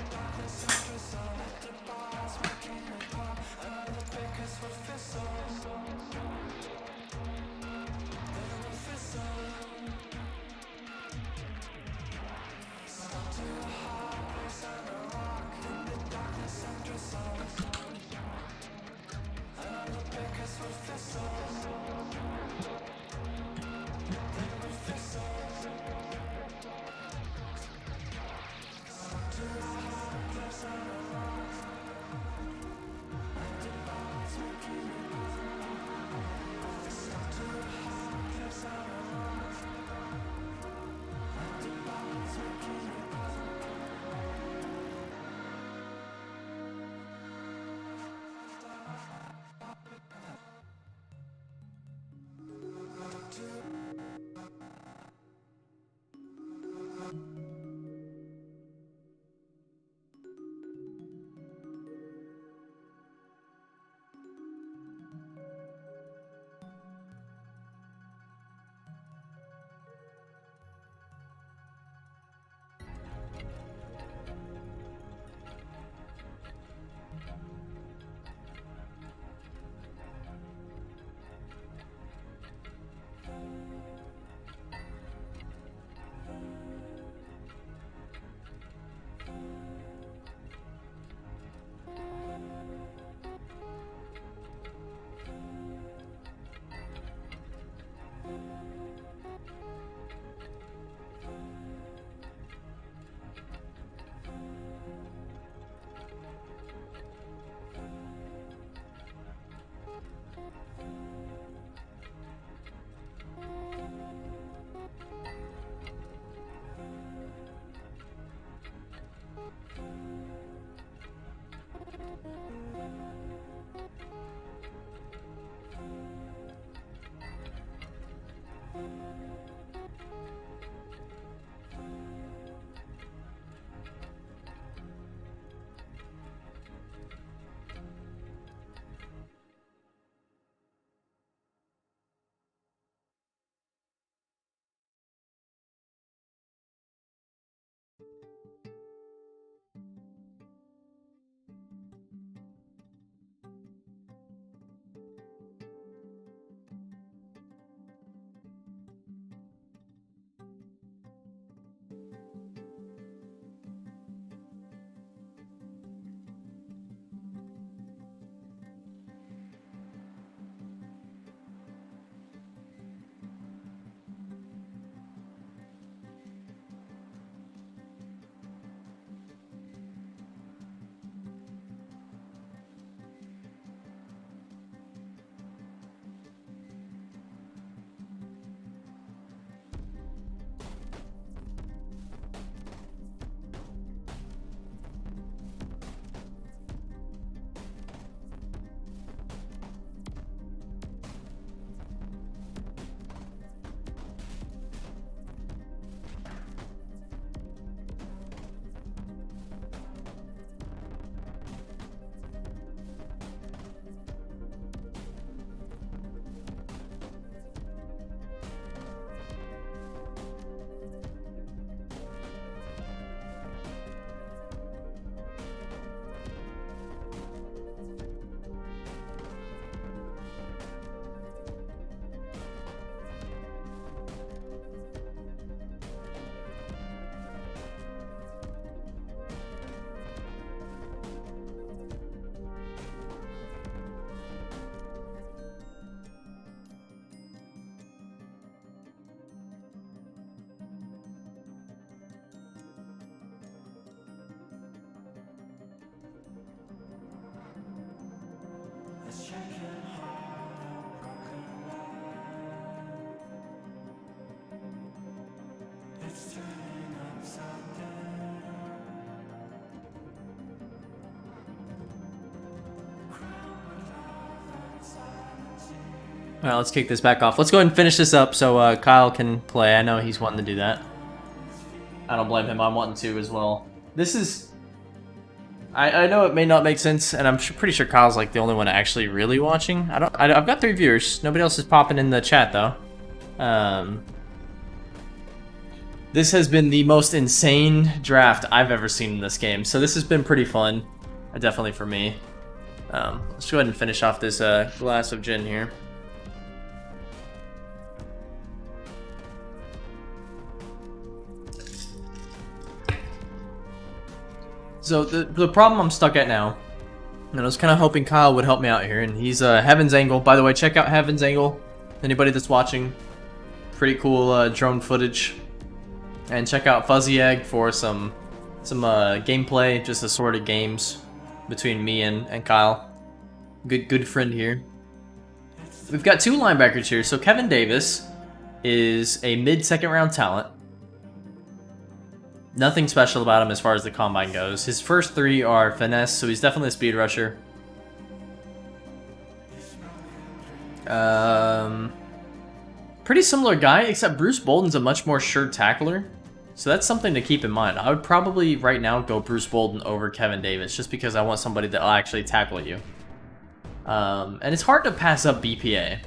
Alright, let's kick this back off. Let's go ahead and finish this up so Kyle can play. I know he's wanting to do that. I don't blame him. I'm wanting to as well. This is... I know it may not make sense, and I'm pretty sure Kyle's like the only one actually really watching. I've got 3 viewers. Nobody else is popping in the chat, though. This has been the most insane draft I've ever seen in this game, so this has been pretty fun. Definitely for me. Let's go ahead and finish off this glass of gin here. So the problem I'm stuck at now, and I was kind of hoping Kyle would help me out here, and he's Heaven's Angle. By the way, check out Heaven's Angle. Anybody that's watching, pretty cool drone footage. And check out Fuzzy Egg for some gameplay, just assorted games between me and Kyle. Good friend here. We've got 2 linebackers here. So Kevin Davis is a mid-second round talent. Nothing special about him as far as the combine goes. His first 3 are finesse, so he's definitely a speed rusher. Pretty similar guy, except Bruce Bolden's a much more sure tackler. So that's something to keep in mind. I would probably right now go Bruce Bolden over Kevin Davis, just because I want somebody that'll actually tackle you. And it's hard to pass up BPA.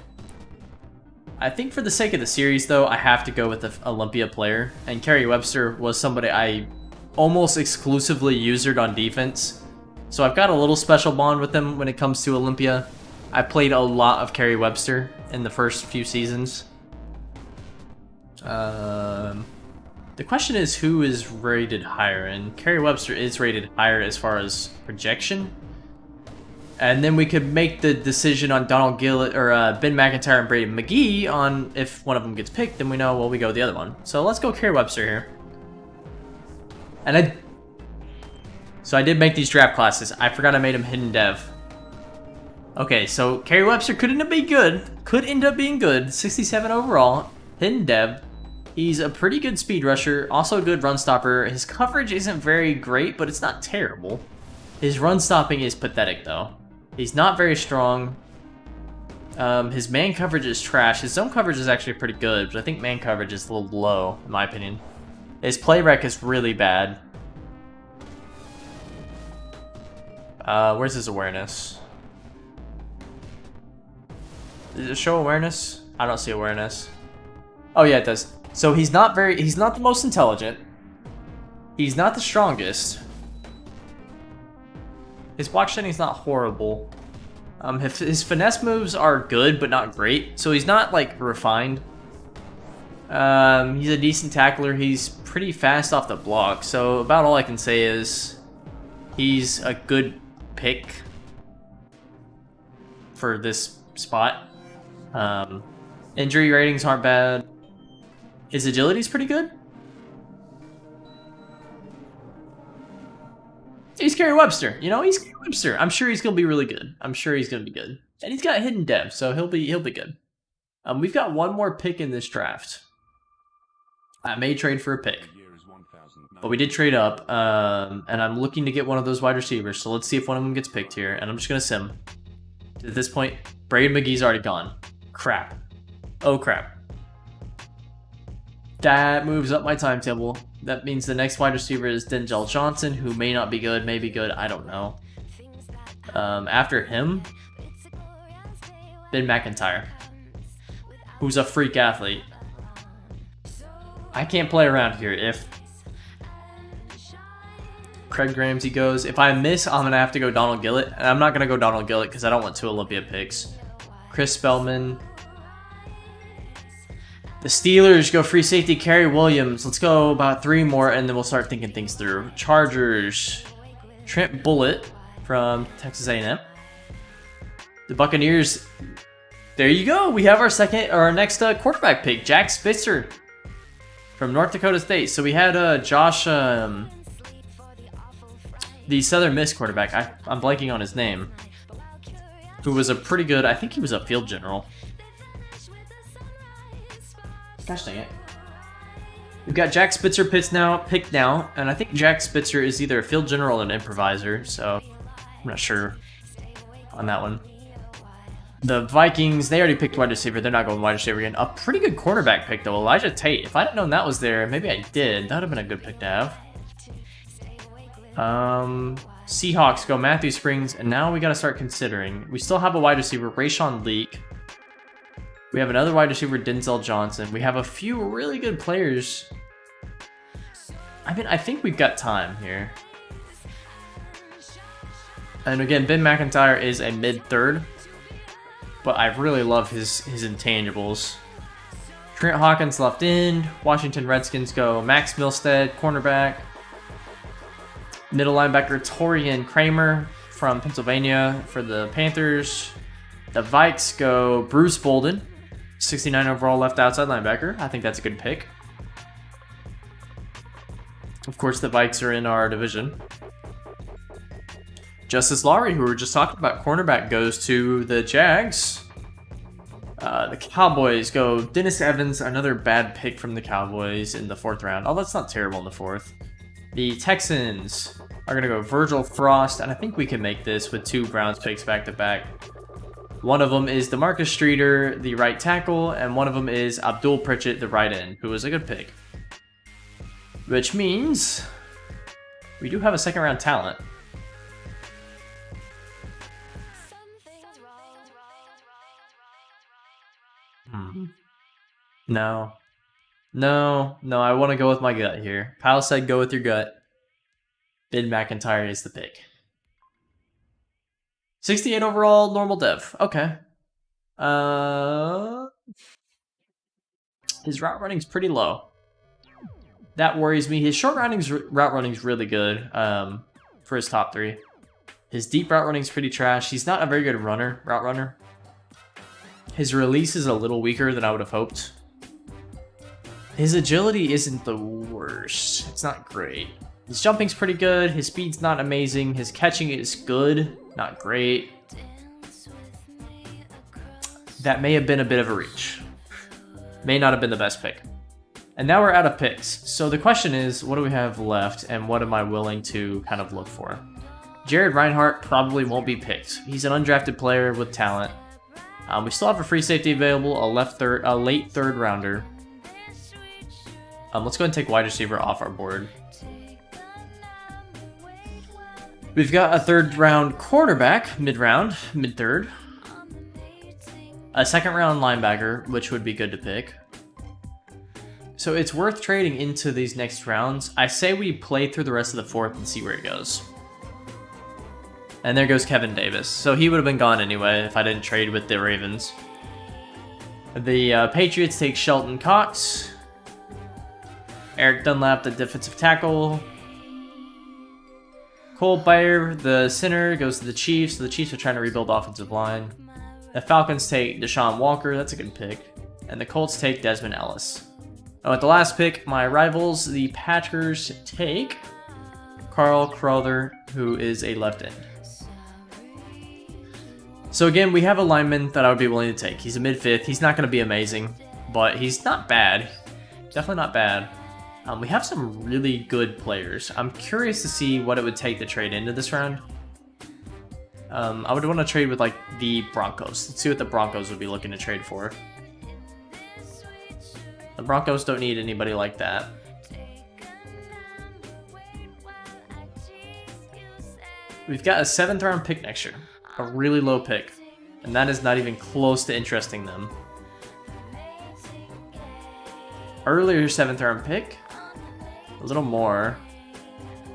I think for the sake of the series, though, I have to go with the Olympia player. And Kerry Webster was somebody I almost exclusively usered on defense. So I've got a little special bond with him when it comes to Olympia. I played a lot of Kerry Webster in the first few seasons. The question is who is rated higher, and Kerry Webster is rated higher as far as projection. And then we could make the decision on Donald Gillett or Ben MacIntyre and Brady McGee on if one of them gets picked, then we know, well, we go with the other one. So let's go Kerry Webster here. And so I did make these draft classes. I forgot I made him hidden dev. Okay, so Kerry Webster could end up being good. Could end up being good. 67 overall. Hidden dev. He's a pretty good speed rusher. Also a good run stopper. His coverage isn't very great, but it's not terrible. His run stopping is pathetic, though. He's not very strong. His man coverage is trash. His zone coverage is actually pretty good, but I think man coverage is a little low, in my opinion. His play rec is really bad. Where's his awareness? Does it show awareness? I don't see awareness. Oh yeah, it does. So he's not the most intelligent. He's not the strongest. His block shedding's not horrible. His finesse moves are good, but not great. So he's not, like, refined. He's a decent tackler. He's pretty fast off the block. So about all I can say is he's a good pick for this spot. Injury ratings aren't bad. His agility's pretty good. He's Kerry Webster, you know, he's Kerry Webster. I'm sure he's gonna be really good. I'm sure he's gonna be good. And he's got hidden dev, so he'll be good. We've got one more pick in this draft. I may trade for a pick, but we did trade up, and I'm looking to get one of those wide receivers. So let's see if one of them gets picked here. And I'm just gonna sim. At this point, Brady McGee's already gone. Crap. Oh crap. That moves up my timetable. That means the next wide receiver is Denzel Johnson, who may not be good, may be good, I don't know. After him, Ben MacIntyre, who's a freak athlete. I can't play around here. If Craig Ramsey goes, if I miss, I'm going to have to go Donald Gillett. And I'm not going to go Donald Gillett because I don't want 2 Olympia picks. Chris Spellman. The Steelers go free safety, Kerry Williams. Let's go about 3 more, and then we'll start thinking things through. Chargers, Trent Bullitt from Texas A&M. The Buccaneers, there you go. We have our next quarterback pick, Jack Spitzer from North Dakota State. So we had Josh, the Southern Miss quarterback. I'm blanking on his name. who was a pretty good, I think he was a field general. Gosh dang it. We've got Jack Spitzer picked now, and I think Jack Spitzer is either a field general or an improviser, so I'm not sure on that one. The Vikings, they already picked wide receiver. They're not going wide receiver again. A pretty good cornerback pick, though. Elijah Tate. If I didn't know that was there, maybe I did. That would have been a good pick to have. Seahawks go Matthew Springs, and now we got to start considering. We still have a wide receiver, Rayshawn Leak. We have another wide receiver, Denzel Johnson. We have a few really good players. I mean, I think we've got time here. And again, Ben MacIntyre is a mid-third. But I really love his intangibles. Trent Hawkins left end. Washington Redskins go Max Milstead, cornerback. Middle linebacker Torian Kramer from Pennsylvania for the Panthers. The Vikes go Bruce Bolden, 69 overall left outside linebacker. I think that's a good pick. Of course, the Vikes are in our division. Justice Lowry, who we were just talking about, cornerback, goes to the Jags. The Cowboys go Dennis Evans, another bad pick from the Cowboys in the 4th round. Oh, that's not terrible in the 4th. The Texans are going to go Virgil Frost, and I think we can make this with 2 Browns picks back to back. One of them is DeMarcus Streeter, the right tackle, and one of them is Abdul Pritchett, the right end, who was a good pick. Which means we do have a 2nd round talent. No, I want to go with my gut here. Pal said go with your gut. Ben MacIntyre is the pick. 68 overall, normal dev. Okay. His route running's pretty low. That worries me. His short route running's really good for his top 3. His deep route running's pretty trash. He's not a very good route runner. His release is a little weaker than I would have hoped. His agility isn't the worst. It's not great. His jumping's pretty good. His speed's not amazing. His catching is good, not great. That may have been a bit of a reach. May not have been the best pick. And now we're out of picks. So the question is, what do we have left and what am I willing to kind of look for? Jared Reinhardt probably won't be picked. He's an undrafted player with talent. We still have a free safety available, a late 3rd rounder. Let's go ahead and take wide receiver off our board. We've got a 3rd round quarterback, mid-3rd. A 2nd round linebacker, which would be good to pick. So it's worth trading into these next rounds. I say we play through the rest of the 4th and see where it goes. And there goes Kevin Davis. So he would have been gone anyway if I didn't trade with the Ravens. The Patriots take Shelton Cox. Eric Dunlap, the defensive tackle. Cole Bayer, the center, goes to the Chiefs. So the Chiefs are trying to rebuild offensive line. The Falcons take Deshaun Walker. That's a good pick. And the Colts take Desmond Ellis. Oh, at the last pick, my rivals, the Packers, take Carl Crowther, who is a left end. So again, we have a lineman that I would be willing to take. He's a mid-5th. He's not going to be amazing, but he's not bad. Definitely not bad. We have some really good players. I'm curious to see what it would take to trade into this round. I would want to trade with like the Broncos. Let's see what the Broncos would be looking to trade for. The Broncos don't need anybody like that. We've got a 7th round pick next year. A really low pick. And that is not even close to interesting them. Earlier 7th round pick. A little more.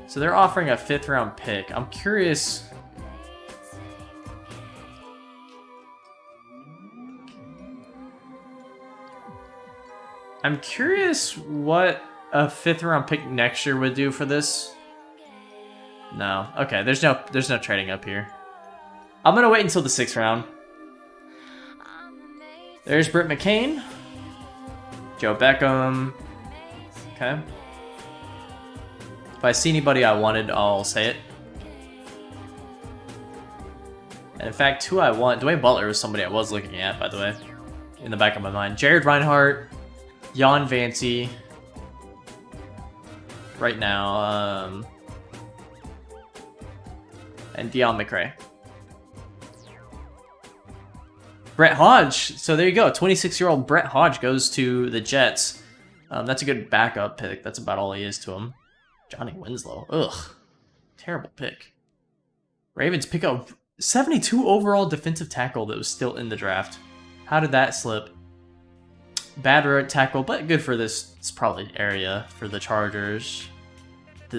So they're offering a 5th round pick. I'm curious. I'm curious what a 5th round pick next year would do for this. No. Okay, there's no trading up here. I'm gonna wait until the 6th round. There's Britt McCain. Joe Beckham. Okay. If I see anybody I wanted, I'll say it. And in fact, who I want, Dwayne Butler was somebody I was looking at, by the way, in the back of my mind. Jared Reinhardt, Jan Vancy, right now, and Deon McRae. Brett Hodge, so there you go. 26-year-old Brett Hodge goes to the Jets. That's a good backup pick. That's about all he is to him. Johnny Winslow, ugh, terrible pick. Ravens pick up 72 overall defensive tackle that was still in the draft. How did that slip? Bad right tackle, but good for this. It's probably area for the Chargers.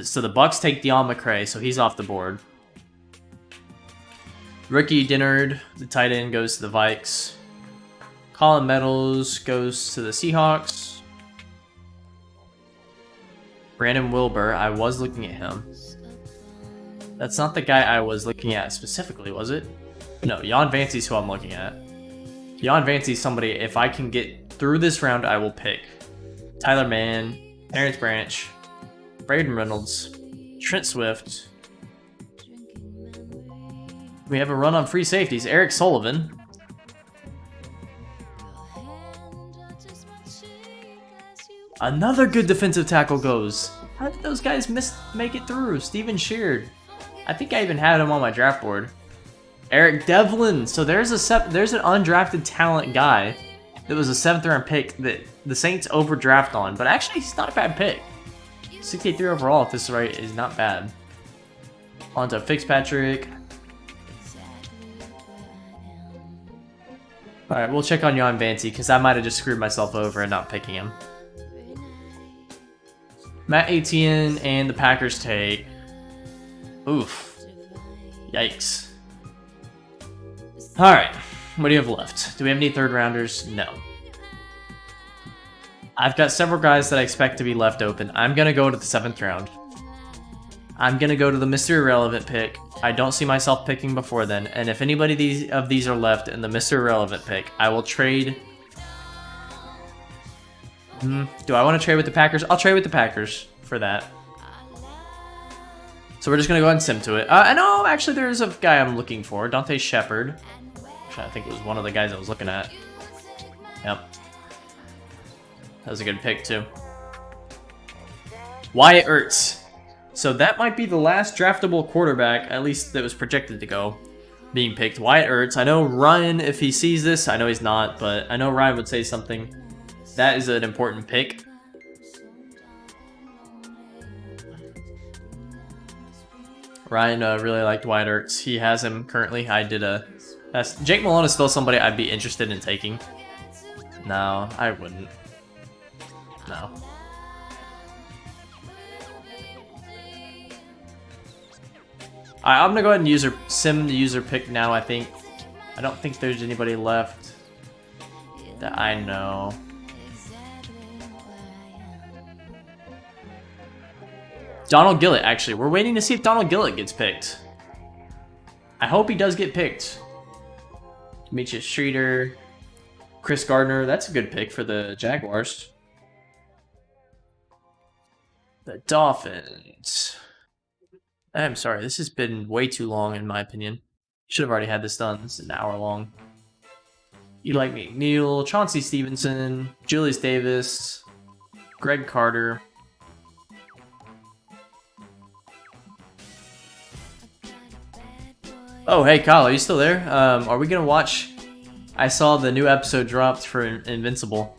So the Bucks take Deon McRae, so he's off the board. Ricky Dennard, the tight end, goes to the Vikes. Colin Meadows goes to the Seahawks. Brandon Wilbur, I was looking at him. That's not the guy I was looking at specifically, was it? No, Jan Vancy's who I'm looking at. Jan Vancy's somebody, if I can get through this round, I will pick. Tyler Mann, Terrence Branch, Braden Reynolds, Trent Swift. We have a run on free safeties. Eric Sullivan. Another good defensive tackle goes. How did those guys make it through? Steven Sheard. I think I even had him on my draft board. Eric Devlin. So there's an undrafted talent guy that was a 7th round pick that the Saints overdraft on, but actually he's not a bad pick. 63 overall, if this is right, is not bad. On to Fitzpatrick. Alright, we'll check on Jan Vancy because I might have just screwed myself over and not picking him. Matt Etienne and the Packers take... Oof. Yikes. Alright, what do you have left? Do we have any 3rd rounders? No. I've got several guys that I expect to be left open. I'm going to go to the 7th round. I'm going to go to the Mr. Irrelevant pick. I don't see myself picking before then. And if anybody of these are left in the Mr. Irrelevant pick, I will trade. Do I want to trade with the Packers? I'll trade with the Packers for that. So we're just going to go ahead and sim to it. I know, actually, there's a guy I'm looking for. Dante Shepard. Actually, I think it was one of the guys I was looking at. Yep. That was a good pick, too. Wyatt Ertz. So that might be the last draftable quarterback, at least that was projected to go, being picked. Wyatt Ertz. I know Ryan, if he sees this, I know he's not, but I know Ryan would say something. That is an important pick. Ryan really liked Wyatt Ertz. He has him currently. I did a... Jake Malone is still somebody I'd be interested in taking. No, I wouldn't. No. Alright, I'm gonna go ahead and sim the user pick now, I think. I don't think there's anybody left that I know. Donald Gillett, actually. We're waiting to see if Donald Gillett gets picked. I hope he does get picked. Demetrius Streeter, Chris Gardner. That's a good pick for the Jaguars. The Dolphins. I'm sorry, this has been way too long in my opinion. Should have already had this done. This is an hour long. Eli McNeil, Chauncey Stevenson, Julius Davis, Greg Carter. Oh, hey Kyle, are you still there? Are we gonna watch? I saw the new episode dropped for Invincible,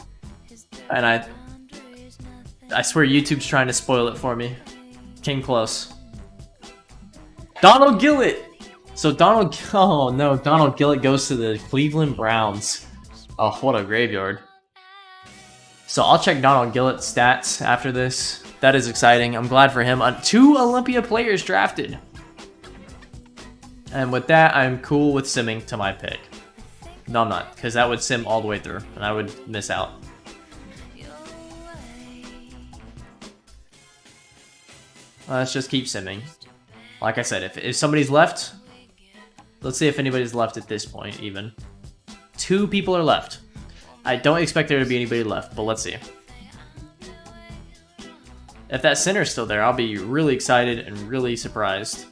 and I swear YouTube's trying to spoil it for me. Came close. Donald Gillett! So oh no, Donald Gillett goes to the Cleveland Browns. Oh, what a graveyard. So I'll check Donald Gillett's stats after this. That is exciting. I'm glad for him. 2 Olympia players drafted. And with that, I'm cool with simming to my pick. No, I'm not, because that would sim all the way through, and I would miss out. Let's just keep simming. Like I said, if somebody's left, let's see if anybody's left at this point, even. 2 people are left. I don't expect there to be anybody left, but let's see. If that center's still there, I'll be really excited and really surprised.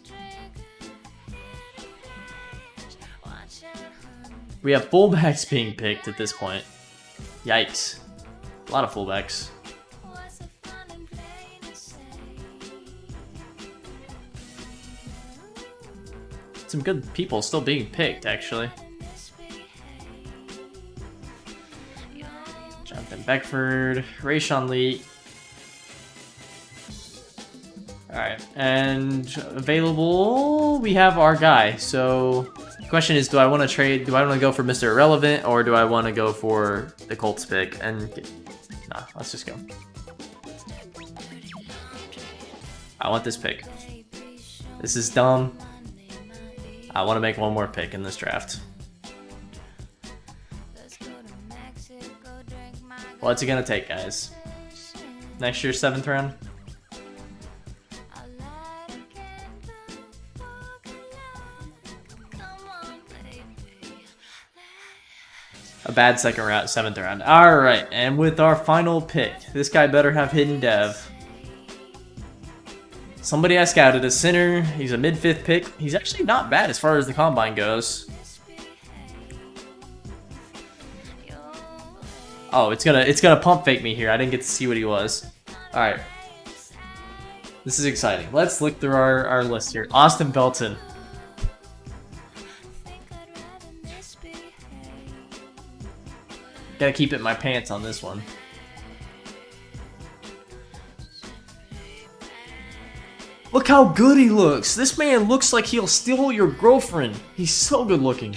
We have fullbacks being picked at this point. Yikes. A lot of fullbacks. Some good people still being picked, actually. Jonathan Beckford, Rayshawn Lee. Alright, and available, we have our guy. So, the question is, do I want to trade, do I want to go for Mr. Irrelevant, or do I want to go for the Colts pick? And, nah, let's just go. I want this pick. This is dumb. I want to make one more pick in this draft. What's it gonna take, guys? Next year's 7th round? A bad 2nd round, 7th round. Alright, and with our final pick, this guy better have hidden dev. Somebody I scouted a center. He's a mid-5th pick. He's actually not bad as far as the combine goes. Oh, it's gonna pump fake me here. I didn't get to see what he was. All right, this is exciting. Let's look through our list here. Austin Belton. Gotta keep it in my pants on this one. Look how good he looks. This man looks like he'll steal your girlfriend. He's so good looking.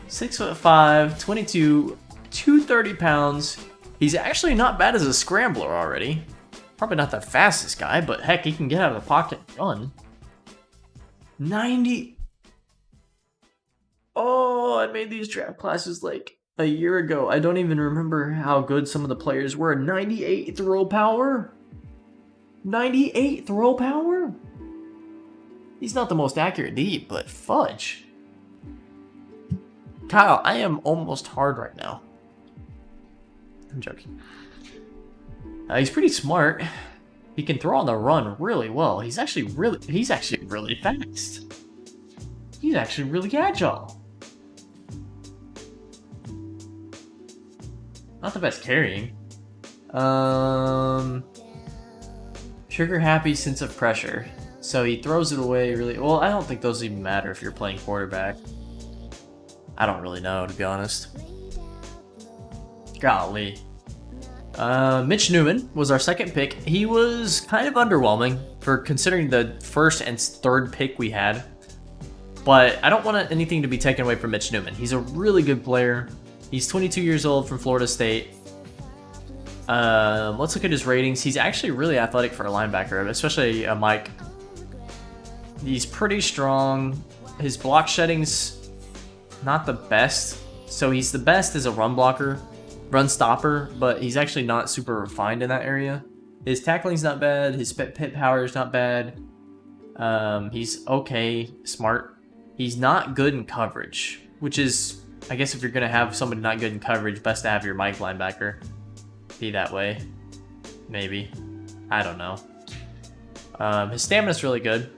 6'5", 22, 230 pounds. He's actually not bad as a scrambler already. Probably not the fastest guy, but heck, he can get out of the pocket and run. 90. Oh, I made these draft classes like a year ago. I don't even remember how good some of the players were. 98 throw power? 98 throw power? He's not the most accurate deep, but fudge. Kyle, I am almost hard right now. I'm joking. He's pretty smart. He can throw on the run really well. He's actually really fast. He's actually really agile. Not the best carrying. Trigger happy sense of pressure. So he throws it away really well. I don't think those even matter if you're playing quarterback. I don't really know, to be honest. Golly. Mitch Newman was our 2nd pick. He was kind of underwhelming for considering the 1st and 3rd pick we had. But I don't want anything to be taken away from Mitch Newman. He's a really good player. He's 22 years old from Florida State. Let's look at his ratings. He's actually really athletic for a linebacker, especially a Mike. He's pretty strong. His block shedding's not the best. So he's the best as a run blocker, run stopper, but he's actually not super refined in that area. His tackling's not bad. His pit power is not bad. He's okay, smart. He's not good in coverage, which is, I guess if you're going to have somebody not good in coverage, best to have your Mike linebacker be that way. Maybe. I don't know. His stamina's really good.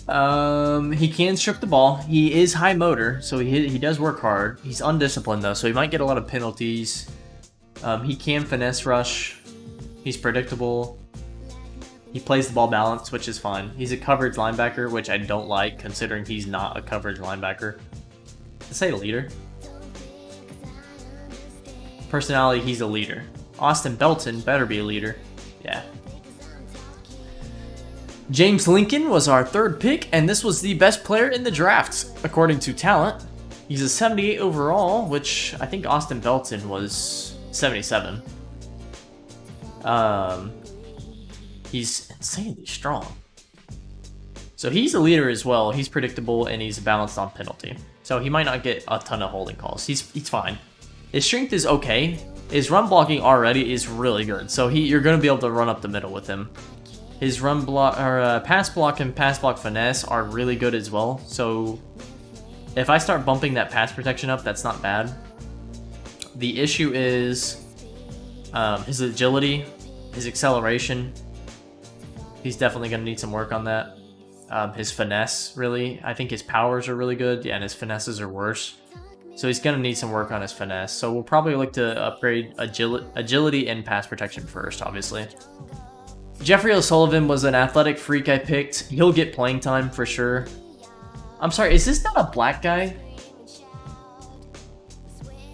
He can strip the ball. He is high motor, so he does work hard. He's undisciplined, though, so he might get a lot of penalties. He can finesse rush. He's predictable. He plays the ball balanced, which is fine. He's a coverage linebacker, which I don't like, considering he's not a coverage linebacker. Let's say a leader. Personality, he's a leader. Austin Belton better be a leader. Yeah. James Lincoln was our 3rd pick, and this was the best player in the draft, according to talent. He's a 78 overall, which I think Austin Belton was 77. He's insanely strong. So he's a leader as well. He's predictable, and he's balanced on penalty. So he might not get a ton of holding calls. He's fine. His strength is okay. His run blocking already is really good. So you're going to be able to run up the middle with him. His run block or pass block and pass block finesse are really good as well. So if I start bumping that pass protection up, that's not bad. The issue is his agility, his acceleration. He's definitely going to need some work on that. his finesse, really. I think his powers are really good, yeah, and his finesses are worse. So he's going to need some work on his finesse. So we'll probably look to upgrade agility and pass protection first, obviously. Jeffrey O'Sullivan was an athletic freak I picked. He'll get playing time for sure. I'm sorry, is this not a black guy?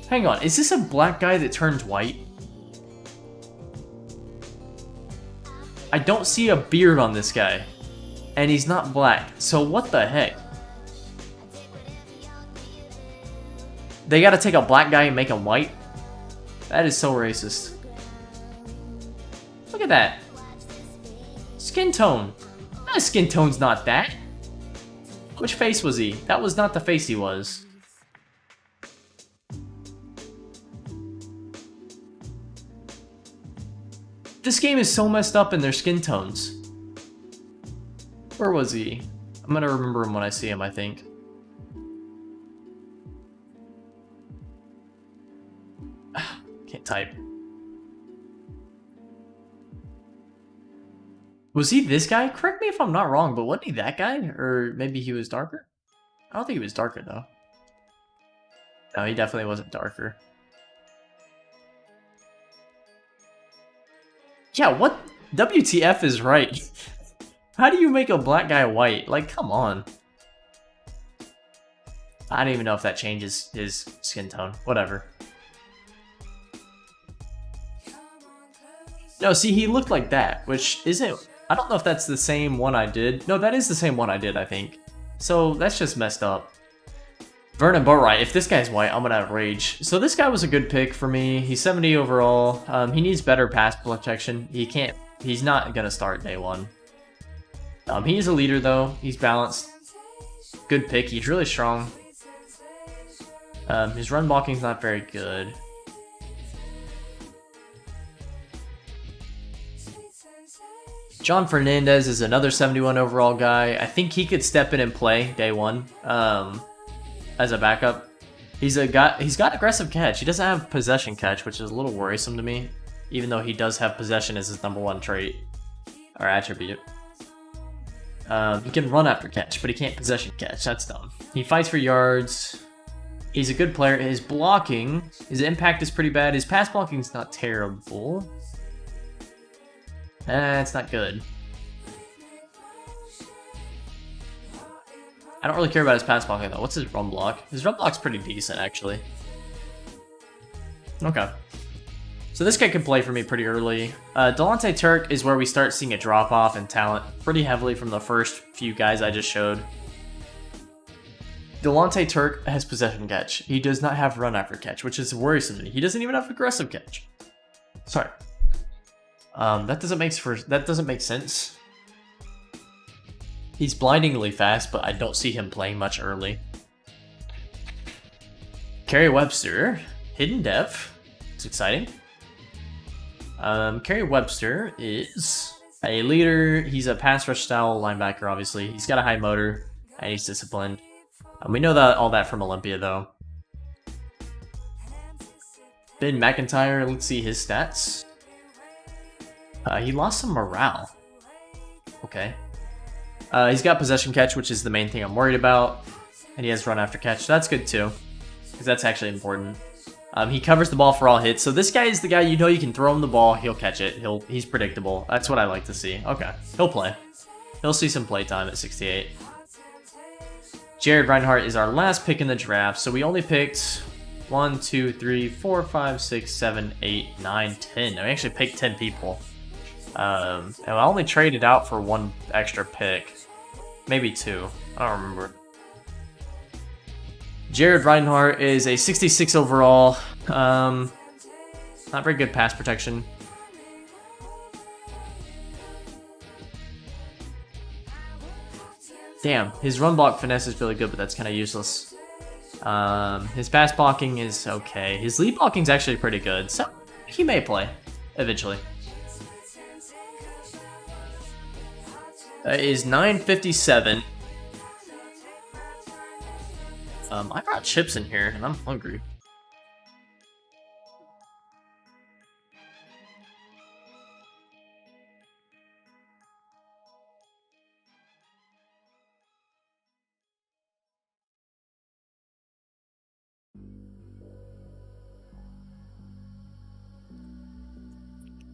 Hang on, is this a black guy that turns white? I don't see a beard on this guy. And he's not black, so what the heck? They gotta take a black guy and make him white? That is so racist. Look at that. Skin tone. No, his skin tone's not that. Which face was he? That was not the face he was. This game is so messed up in their skin tones. Where was he? I'm gonna remember him when I see him, I think. Can't type. Was he this guy? Correct me if I'm not wrong, but wasn't he that guy? Or maybe he was darker? I don't think he was darker, though. No, he definitely wasn't darker. Yeah, what? WTF is right. How do you make a black guy white? Like, come on. I don't even know if that changes his skin tone. Whatever. No, see, he looked like that, which isn't... I don't know if that's the same one I did. No, that is the same one I did, I think. So, that's just messed up. Vernon Boatwright, if this guy's white, I'm gonna have rage. So this guy was a good pick for me. He's 70 overall. He needs better pass protection. He's not gonna start day one. He is a leader, though. He's balanced. Good pick. He's really strong. His run blocking's not very good. John Fernandez is another 71 overall guy. I think he could step in and play day one as a backup. He's got aggressive catch. He doesn't have possession catch, which is a little worrisome to me, even though he does have possession as his #1 trait or attribute. He can run after catch, but he can't possession catch. That's dumb. He fights for yards. He's a good player. His blocking, his impact is pretty bad. His pass blocking is not terrible. It's not good. I don't really care about his pass blocking though. What's his run block? His run block's pretty decent, actually. Okay. So this guy can play for me pretty early. Delonte Turk is where we start seeing a drop-off in talent pretty heavily from the first few guys I just showed. Delonte Turk has possession catch. He does not have run after catch, which is worrisome to me. He doesn't even have aggressive catch. Sorry. That doesn't make sense. He's blindingly fast, but I don't see him playing much early. Kerry Webster, hidden dev. It's exciting. Kerry Webster is a leader. He's a pass rush style linebacker, obviously. He's got a high motor, and he's disciplined. We know all that from Olympia, though. Ben MacIntyre, let's see his stats. He lost some morale. Okay. He's got possession catch, which is the main thing I'm worried about. And he has run after catch. So that's good, too. Because that's actually important. He covers the ball for all hits. So this guy is the guy you know you can throw him the ball. He'll catch it. He's predictable. That's what I like to see. Okay. He'll play. He'll see some play time at 68. Jared Reinhardt is our last pick in the draft. So we only picked 1, 2, 3, 4, 5, 6, 7, 8, 9, 10. I actually picked 10 people. And I only traded out for 1 extra pick. Maybe 2. I don't remember. Jared Reinhardt is a 66 overall. Not very good pass protection. Damn, his run block finesse is really good, but that's kind of useless. His pass blocking is okay. His lead blocking is actually pretty good, so he may play eventually. Is 957. I brought chips in here, and I'm hungry.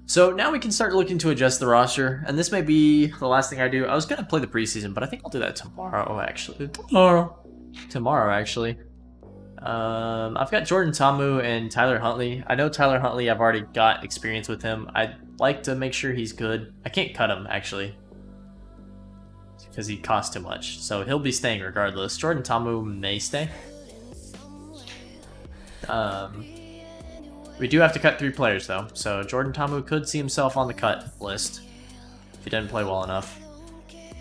So now we can start looking to adjust the roster, and this may be the last thing I do. I was going to play the preseason, but I think I'll do that tomorrow, actually. Tomorrow, actually. I've got Jordan Ta'amu and Tyler Huntley. I know Tyler Huntley, I've already got experience with him. I'd like to make sure he's good. I can't cut him, actually, because he costs too much. So he'll be staying regardless. Jordan Ta'amu may stay. We do have to cut 3 players, though. So Jordan Ta'amu could see himself on the cut list if he didn't play well enough.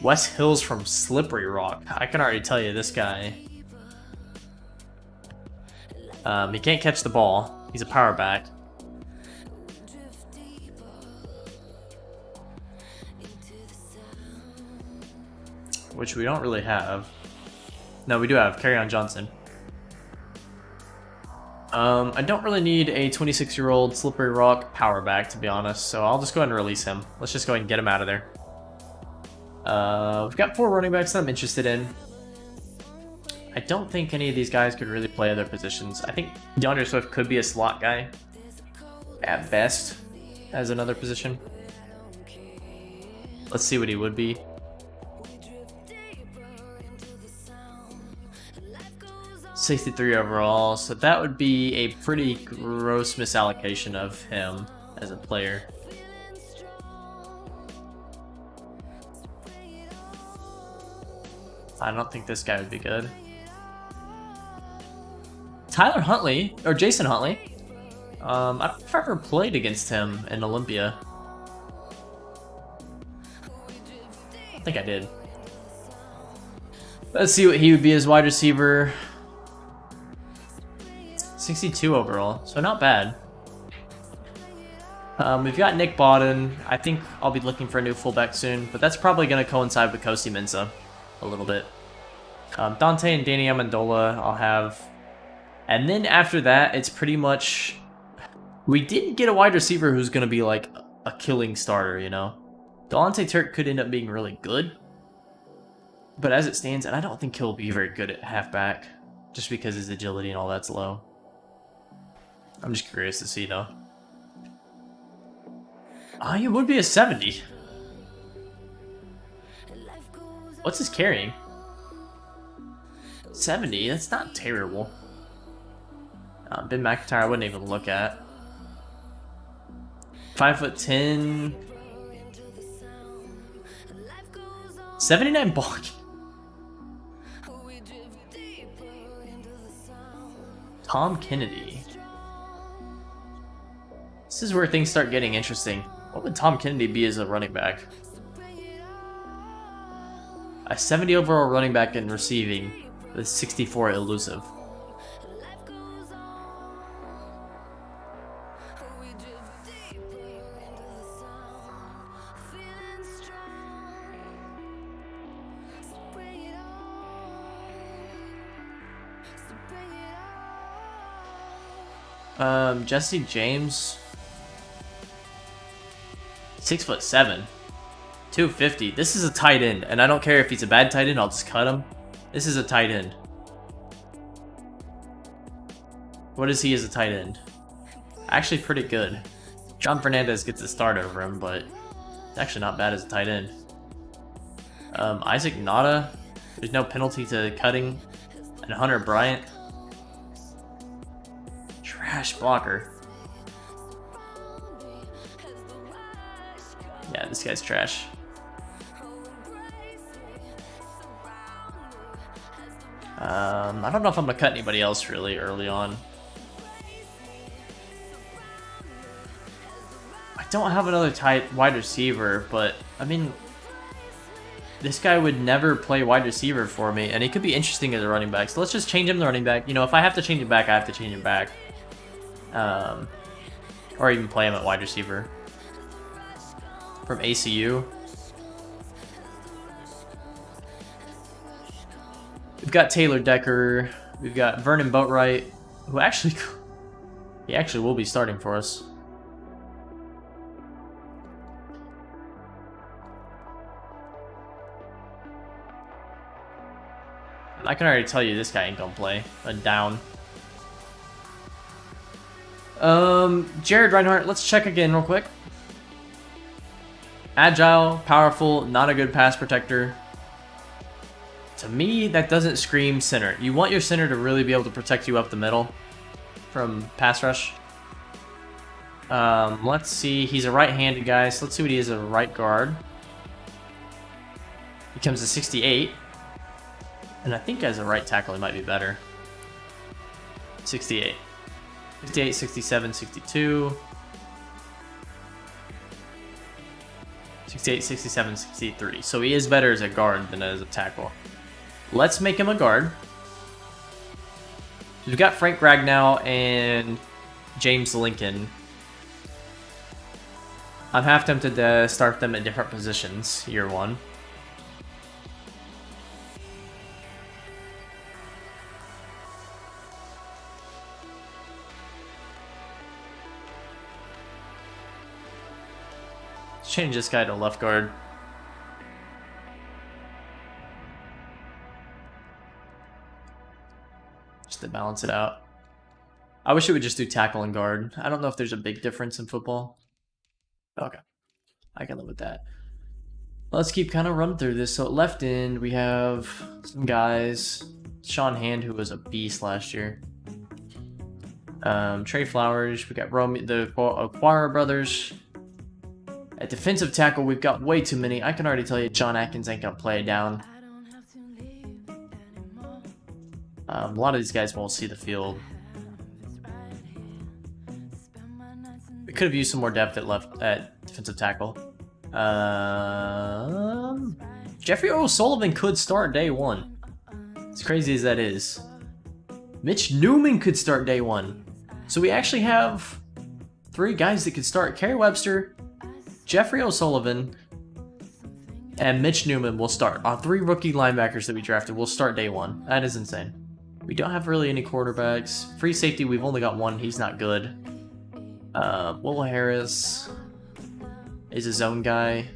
Wes Hills from Slippery Rock. I can already tell you this guy. He can't catch the ball. He's a power back. Which we don't really have. No, we do have Kerryon Johnson. I don't really need a 26-year-old Slippery Rock power back, to be honest, so I'll just go ahead and release him. Let's just go ahead and get him out of there. We've got 4 running backs that I'm interested in. I don't think any of these guys could really play other positions. I think DeAndre Swift could be a slot guy, at best, as another position. Let's see what he would be. 63 overall, so that would be a pretty gross misallocation of him as a player. I don't think this guy would be good. Tyler Huntley, or Jason Huntley. I've never played against him in Olympia. I think I did. Let's see what he would be as wide receiver. 62 overall, so not bad. We've got Nick Bawden. I think I'll be looking for a new fullback soon, but that's probably going to coincide with Kosi Mensah a little bit. Dante and Danny Amendola I'll have. And then after that, it's pretty much... We didn't get a wide receiver who's going to be like a killing starter, you know? Delonte Turk could end up being really good. But as it stands, and I don't think he'll be very good at halfback, just because his agility and all that's low. I'm just curious to see, though. He would be a 70. What's his carrying? 70? That's not terrible. Ben MacIntyre I wouldn't even look at. 5'10". 79 bulk. Tom Kennedy. This is where things start getting interesting. What would Tom Kennedy be as a running back? A 70 overall running back in receiving with 64 elusive. Jesse James, 6'7", 250. This is a tight end, and I don't care if he's a bad tight end. I'll just cut him. This is a tight end. What is he as a tight end? Actually, pretty good. John Fernandez gets a start over him, but it's actually not bad as a tight end. Isaac Nada, there's no penalty to cutting, and Hunter Bryant. Trash blocker. Yeah, this guy's trash. I don't know if I'm gonna cut anybody else really early on. I don't have another tight wide receiver, but I mean, this guy would never play wide receiver for me, and he could be interesting as a running back. So let's just change him to running back. You know, if I have to change him back, I have to change him back. Or even play him at wide receiver. From ACU. We've got Taylor Decker. We've got Vernon Boatwright, who actually, he actually will be starting for us. I can already tell you this guy ain't gonna play. A down. Jared Reinhardt, let's check again real quick. Agile, powerful, not a good pass protector. To me, that doesn't scream center. You want your center to really be able to protect you up the middle from pass rush. Let's see. He's a right-handed guy, so let's see what he is as a right guard. He comes to 68. And I think as a right tackle, he might be better. 68. 68, 67, 62. 68, 67, 63. So he is better as a guard than as a tackle. Let's make him a guard. We've got Frank Ragnow and James Lincoln. I'm half tempted to start them in different positions year one. Let's change this guy to left guard. Just to balance it out. I wish it would just do tackle and guard. I don't know if there's a big difference in football. Okay, I can live with that. Let's keep kind of running through this. So at left end, we have some guys. Sean Hand, who was a beast last year. Trey Flowers. We got the Aquara brothers. At defensive tackle, we've got way too many. I can already tell you John Atkins ain't gonna play it down. A lot of these guys won't see the field. We could have used some more depth at defensive tackle. Jeffrey O'Sullivan could start day one. As crazy as that is. Mitch Newman could start day one. So we actually have 3 guys that could start. Kerry Webster, Jeffrey O'Sullivan, and Mitch Newman will start. Our 3 rookie linebackers that we drafted will start day one. That is insane. We don't have really any quarterbacks. Free safety, we've only got 1. He's not good. Will Harris is a zone guy.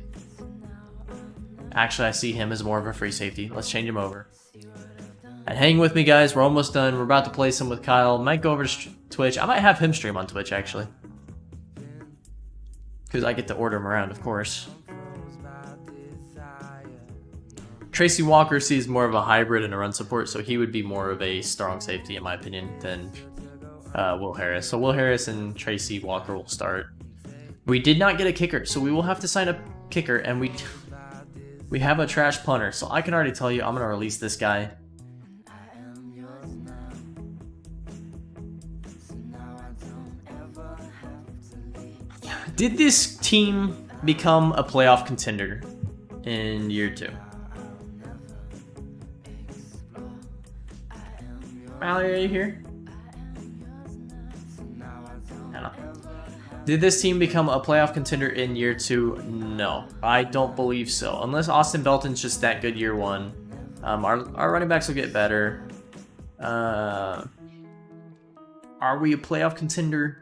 Actually, I see him as more of a free safety. Let's change him over. And hang with me, guys. We're almost done. We're about to play some with Kyle. Might go over to Twitch. I might have him stream on Twitch, actually. Because I get to order him around, of course. Tracy Walker sees more of a hybrid and a run support, so he would be more of a strong safety, in my opinion, than Will Harris. So Will Harris and Tracy Walker will start. We did not get a kicker, so we will have to sign a kicker, and we have a trash punter. So I can already tell you I'm going to release this guy. Did this team become a playoff contender in year 2? Mallory, are you here? I don't know. Did this team become a playoff contender in year 2? No, I don't believe so. Unless Austin Belton's just that good year 1. Our running backs will get better. Are we a playoff contender?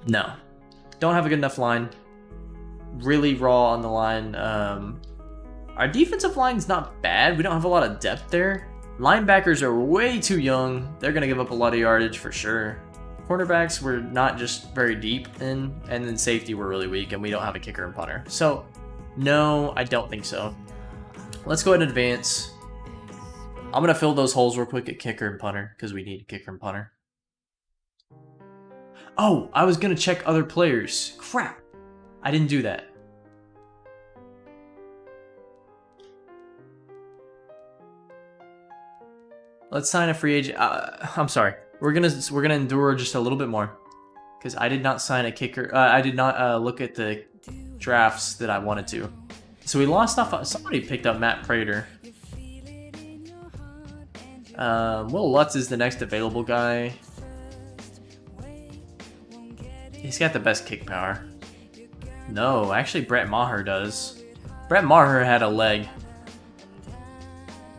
No. Don't have a good enough line. Really raw on the line. Our defensive line's not bad. We don't have a lot of depth there. Linebackers are way too young. They're going to give up a lot of yardage for sure. Cornerbacks, we're not just very deep in. And then safety, we're really weak. And we don't have a kicker and punter. So, no, I don't think so. Let's go ahead and advance. I'm going to fill those holes real quick at kicker and punter. Because we need a kicker and punter. Oh, I was going to check other players. Crap. I didn't do that. Let's sign a free agent. I'm sorry. We're gonna endure just a little bit more because I did not sign a kicker. I did not look at the drafts that I wanted to. So we lost off. Somebody picked up Matt Prater. Will Lutz is the next available guy. He's got the best kick power. No, actually Brett Maher does. Brett Maher had a leg.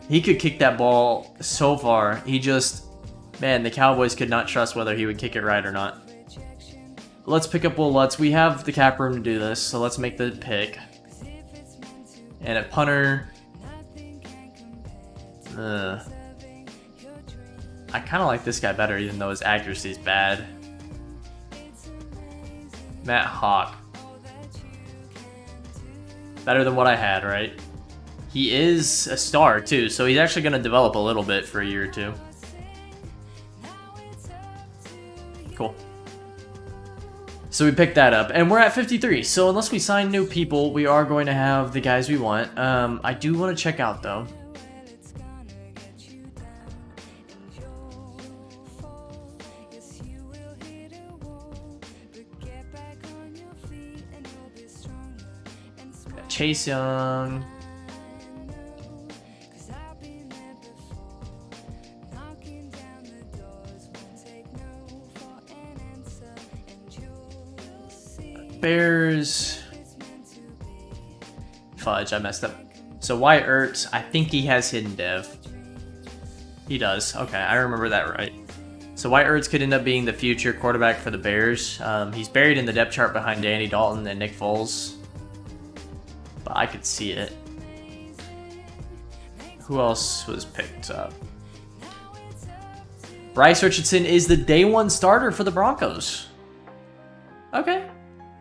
He could kick that ball so far. He just... Man, the Cowboys could not trust whether he would kick it right or not. Let's pick up Will Lutz. We have the cap room to do this, so let's make the pick. And at punter... I kind of like this guy better, even though his accuracy is bad. Matt Hawk. Better than what I had, right? He is a star, too, so he's actually going to develop a little bit for a year or two. Cool. So we picked that up, and we're at 53. So unless we sign new people, we are going to have the guys we want. I do want to check out, though. Chase Young. Bears. Fudge, I messed up. So Wyatt Ertz, I think he has hidden dev. He does. Okay, I remember that right. So Wyatt Ertz could end up being the future quarterback for the Bears. He's buried in the depth chart behind Danny Dalton and Nick Foles. But I could see it. Who else was picked up? Bryce Richardson is the day one starter for the Broncos. Okay.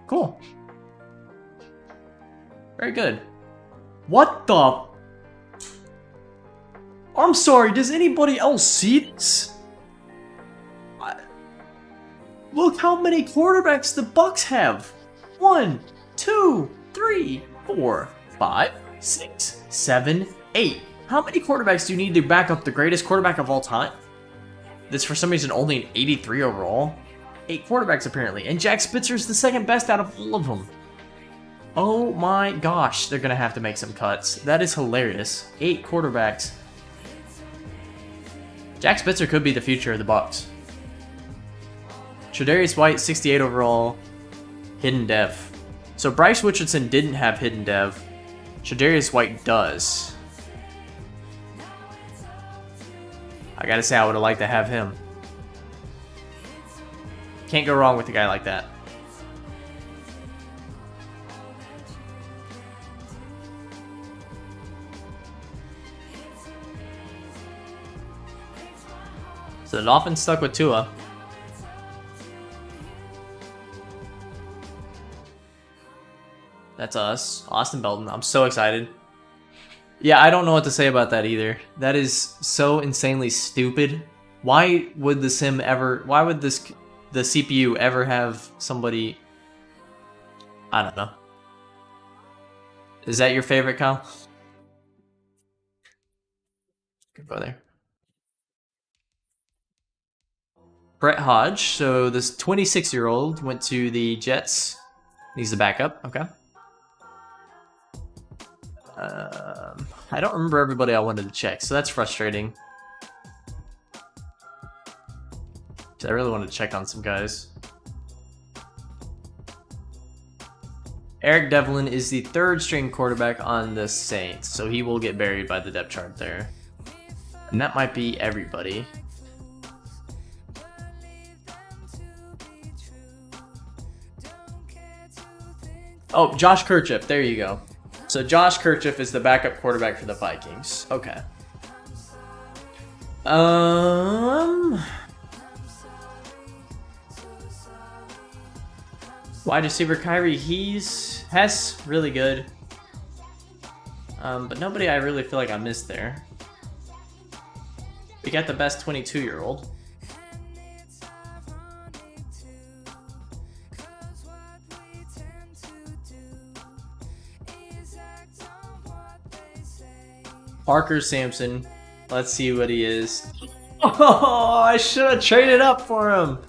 Cool. Very good. What the? I'm sorry, does anybody else see this? Look how many quarterbacks the Bucks have. 1, 2, 3, 4, 5, 6, 7, 8. How many quarterbacks do you need to back up the greatest quarterback of all time? That's for some reason only an 83 overall. 8 quarterbacks apparently, and Jack Spitzer's the second best out of all of them. Oh my gosh, they're gonna have to make some cuts. That is hilarious. 8 quarterbacks. Jack Spitzer could be the future of the Bucs. Tre'Davious White, 68 overall, hidden dev. So Bryce Richardson didn't have hidden dev. Tre'Davious White does. I gotta say, I would have liked to have him. Can't go wrong with a guy like that. So the Dolphins stuck with Tua. That's us. Austin Belton. I'm so excited. Yeah, I don't know what to say about that either. That is so insanely stupid. Why would the sim ever... Why would the CPU ever have somebody... I don't know. Is that your favorite, Kyle? Good brother. Brett Hodge. So this 26-year-old went to the Jets. He's the backup. Okay. I don't remember everybody I wanted to check, so that's frustrating. I really wanted to check on some guys. Eric Devlin is the 3rd string quarterback on the Saints, so he will get buried by the depth chart there. And that might be everybody. Oh, Josh Kirchhoff, there you go. So Josh Kirchhoff is the backup quarterback for the Vikings. Okay. Wide receiver Kyrie Hess, really good. But nobody I really feel like I missed there. We got the best 22-year-old. Parker Sampson. Let's see what he is. Oh, I should have traded up for him.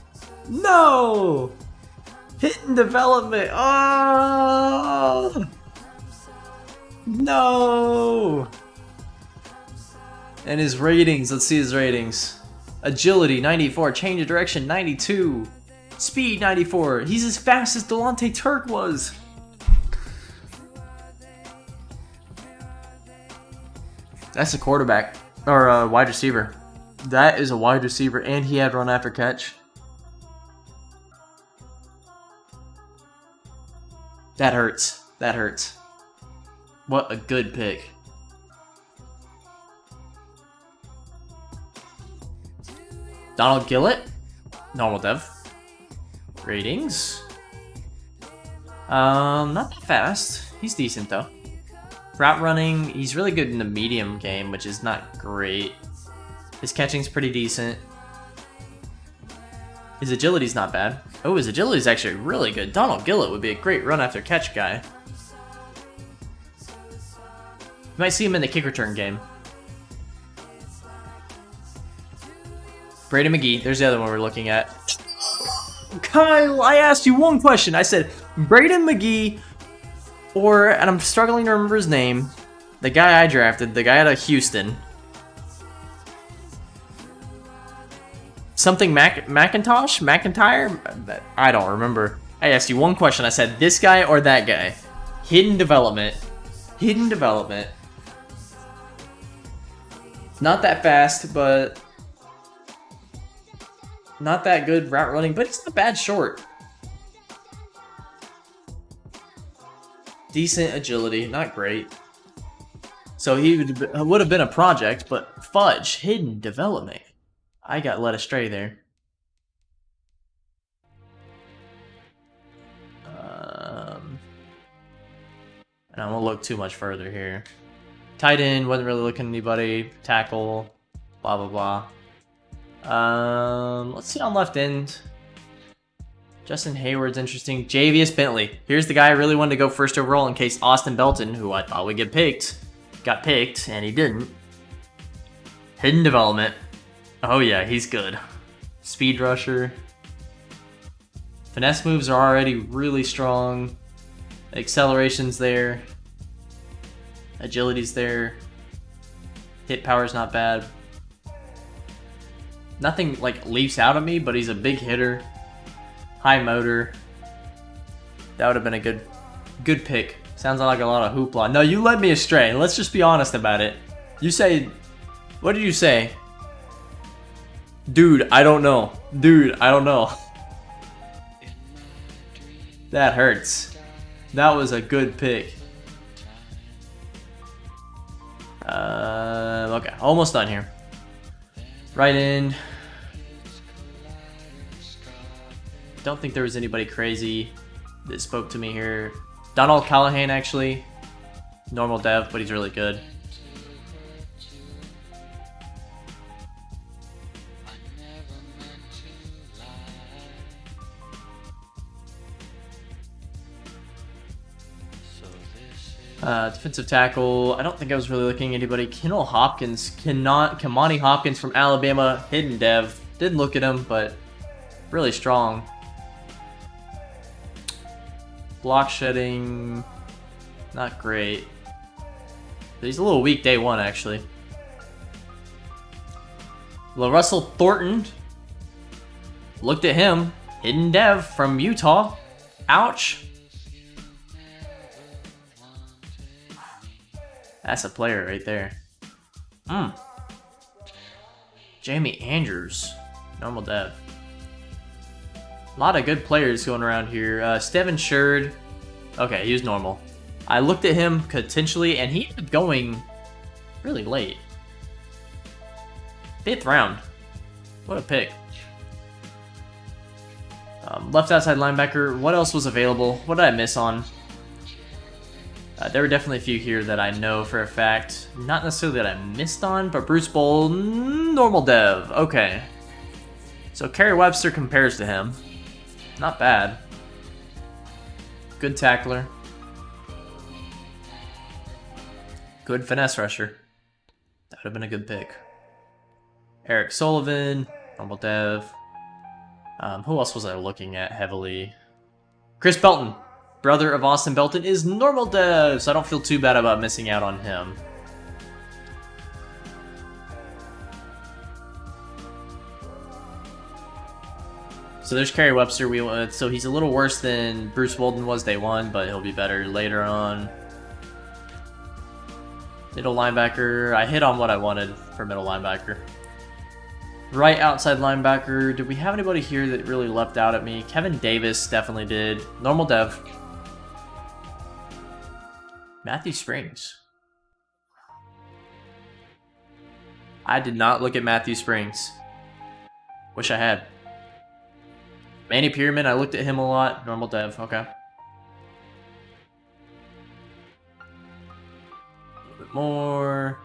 No! Hidden development. Oh! No! And his ratings. Let's see his ratings. Agility, 94. Change of direction, 92. Speed, 94. He's as fast as Delonte Turk was. That's a quarterback. Or a wide receiver. That is a wide receiver. And he had run after catch. That hurts. That hurts. What a good pick. Donald Gillett. Normal dev. Ratings. Not that fast. He's decent though. Route running, he's really good in the medium game, which is not great. His catching's pretty decent. His agility's not bad. Oh, his agility's actually really good. Donald Gillett would be a great run after catch guy. You might see him in the kick return game. Braden McGee, there's the other one we're looking at. Kyle, I asked you one question. I said, Braden McGee, or, and I'm struggling to remember his name, the guy I drafted, the guy out of Houston. Something MacIntyre? I don't remember. I asked you one question. I said, this guy or that guy? Hidden development. Hidden development. Not that fast, but not that good route running, but it's not bad short. Decent agility, not great. So he would have been a project, but fudge, hidden development. I got led astray there. And I won't look too much further here. Tight end, wasn't really looking at anybody. Tackle, blah, blah, blah. Let's see on left end. Justin Hayward's interesting. Javius Bentley. Here's the guy I really wanted to go first overall in case Austin Belton, who I thought would get picked, got picked, and he didn't. Hidden development. Oh yeah, he's good. Speed rusher. Finesse moves are already really strong. Acceleration's there. Agility's there. Hit power's not bad. Nothing like leaps out at me, but he's a big hitter. High motor. That would have been a good pick. Sounds like a lot of hoopla. No, you led me astray. Let's just be honest about it. You say, what did you say? Dude, I don't know. Dude, I don't know. That hurts. That was a good pick. Okay, almost done here. Right in. Don't think there was anybody crazy that spoke to me here. Donald Callahan, actually. Normal dev, but he's really good. Defensive tackle. I don't think I was really looking at anybody. Kendall Hopkins, Kamani Hopkins from Alabama, hidden dev. Didn't look at him, but really strong. Block shedding, not great. But he's a little weak day one, actually. Russell Thornton. Looked at him. Hidden dev from Utah. Ouch. That's a player right there. Jamie Andrews. Normal dev. A lot of good players going around here. Steven Sherd. Okay, he was normal. I looked at him potentially, and he ended up going really late. 5th round. What a pick. Left outside linebacker. What else was available? What did I miss on? There were definitely a few here that I know for a fact. Not necessarily that I missed on, but Bruce Bowl, normal dev. Okay. So Kerry Webster compares to him. Not bad. Good tackler. Good finesse rusher. That would have been a good pick. Eric Sullivan, normal dev. Who else was I looking at heavily? Chris Belton, brother of Austin Belton, is normal dev, so I don't feel too bad about missing out on him. So there's Kerry Webster. So he's a little worse than Bruce Bolden was day one, but he'll be better later on. Middle linebacker. I hit on what I wanted for middle linebacker. Right outside linebacker. Did we have anybody here that really leapt out at me? Kevin Davis definitely did. Normal dev. Matthew Springs. I did not look at Matthew Springs. Wish I had. Manny Pyramid, I looked at him a lot. Normal dev, okay. bit more.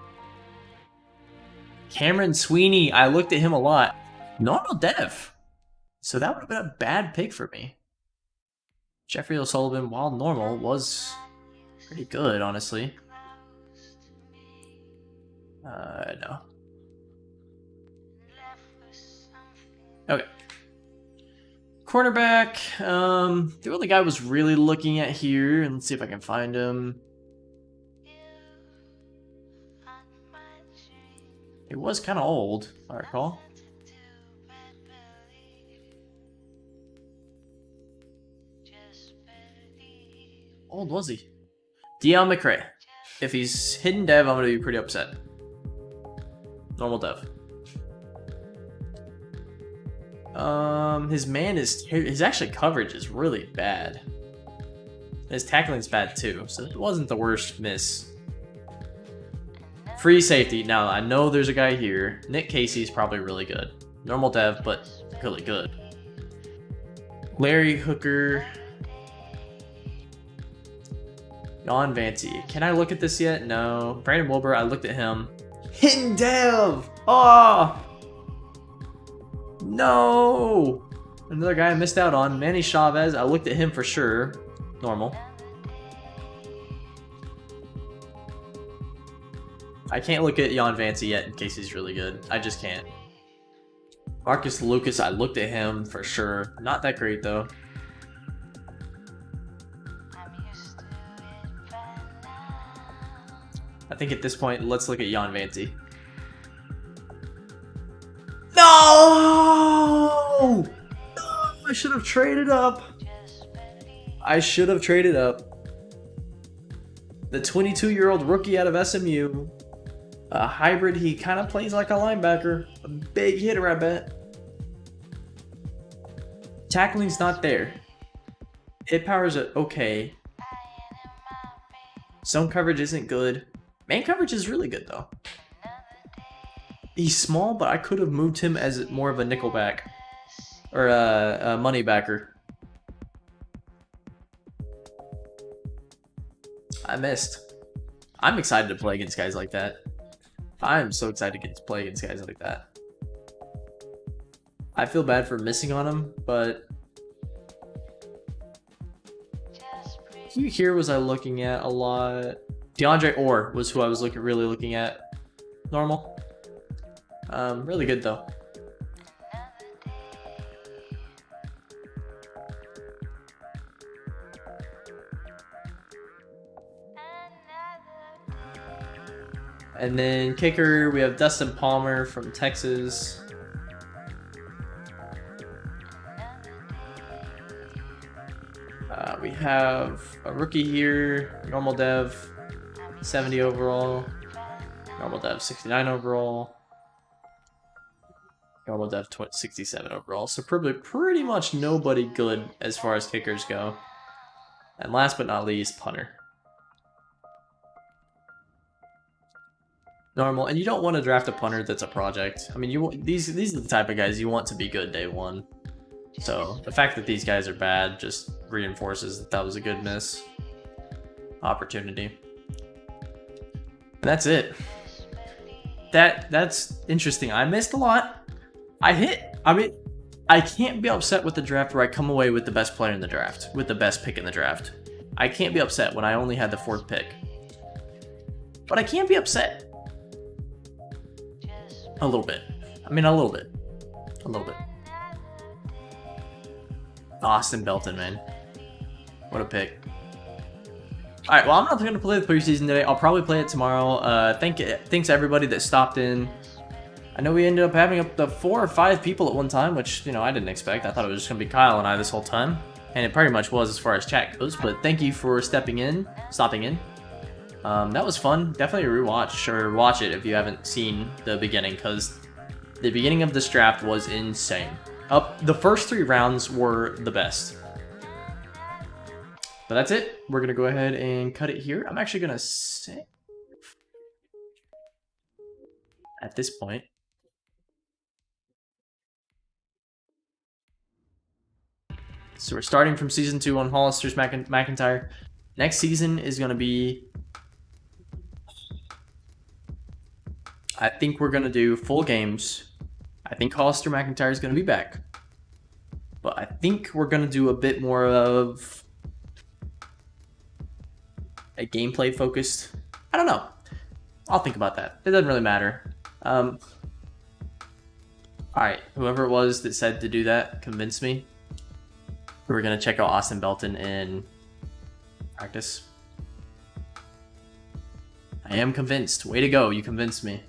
Cameron Sweeney, I looked at him a lot. Normal dev. So that would have been a bad pick for me. Jeffrey O'Sullivan, while normal, was pretty good, honestly. No. Okay. Cornerback. The only guy I was really looking at here, and let's see if I can find him. He was kind of old, if I recall. Old was he? Deion McRae. If he's hidden dev, I'm gonna be pretty upset. Normal dev. His actually coverage is really bad. His tackling's bad too, so it wasn't the worst miss. Free safety. Now I know there's a guy here. Nick Casey's probably really good. Normal dev, but really good. Larry Hooker. Jon Vanty. Can I look at this yet? No. Brandon Wilbur, I looked at him. Hidden dev! Oh! No! Another guy I missed out on. Manny Chavez, I looked at him for sure. Normal. I can't look at Jon Vanty yet in case he's really good. I just can't. Marcus Lucas, I looked at him for sure. Not that great though. I think at this point, let's look at Jon Vanty. No! No! I should have traded up. I should have traded up. The 22-year-old rookie out of SMU. A hybrid, he kind of plays like a linebacker. A big hitter, I bet. Tackling's not there. Hit power's okay. Zone coverage isn't good. Man coverage is really good, though. He's small, but I could have moved him as more of a nickelback. Or a money backer. I missed. I'm excited to play against guys like that. I'm so excited to play against guys like that. I feel bad for missing on him, but... Who here was I looking at a lot? DeAndre Orr was who I was really looking at. Normal. Really good though. And then kicker, we have Dustin Palmer from Texas. We have a rookie here, normal dev, 70 overall, normal dev 69 overall, normal dev 67 overall. So pretty much nobody good as far as kickers go. And last but not least, punter. Normal, and you don't want to draft a punter that's a project. I mean, these are the type of guys you want to be good day one. So the fact that these guys are bad just reinforces that that was a good miss opportunity. And that's it. That's interesting. I missed a lot. I mean, I can't be upset with the draft where I come away with the best player in the draft, with the best pick in the draft. I can't be upset when I only had the 4th pick. But I can't be upset. A little bit. I mean, a little bit. A little bit. Austin Belton, man. What a pick. Alright, well, I'm not going to play the preseason today. I'll probably play it tomorrow. Thanks everybody that stopped in. I know we ended up having up to 4 or 5 people at one time, which, you know, I didn't expect. I thought it was just going to be Kyle and I this whole time. And it pretty much was as far as chat goes. But thank you for stopping in. That was fun. Definitely rewatch or watch it if you haven't seen the beginning, because the beginning of this draft was insane. The first 3 rounds were the best. But that's it. We're going to go ahead and cut it here. I'm actually going to save at this point. So we're starting from Season 2 on Hollister's MacIntyre. Next season is going to be I think we're going to do full games. I think Hollister MacIntyre is going to be back. But I think we're going to do a bit more of a gameplay focused. I don't know. I'll think about that. It doesn't really matter. Alright, whoever it was that said to do that convinced me. We're going to check out Austin Belton in practice. I am convinced. Way to go. You convinced me.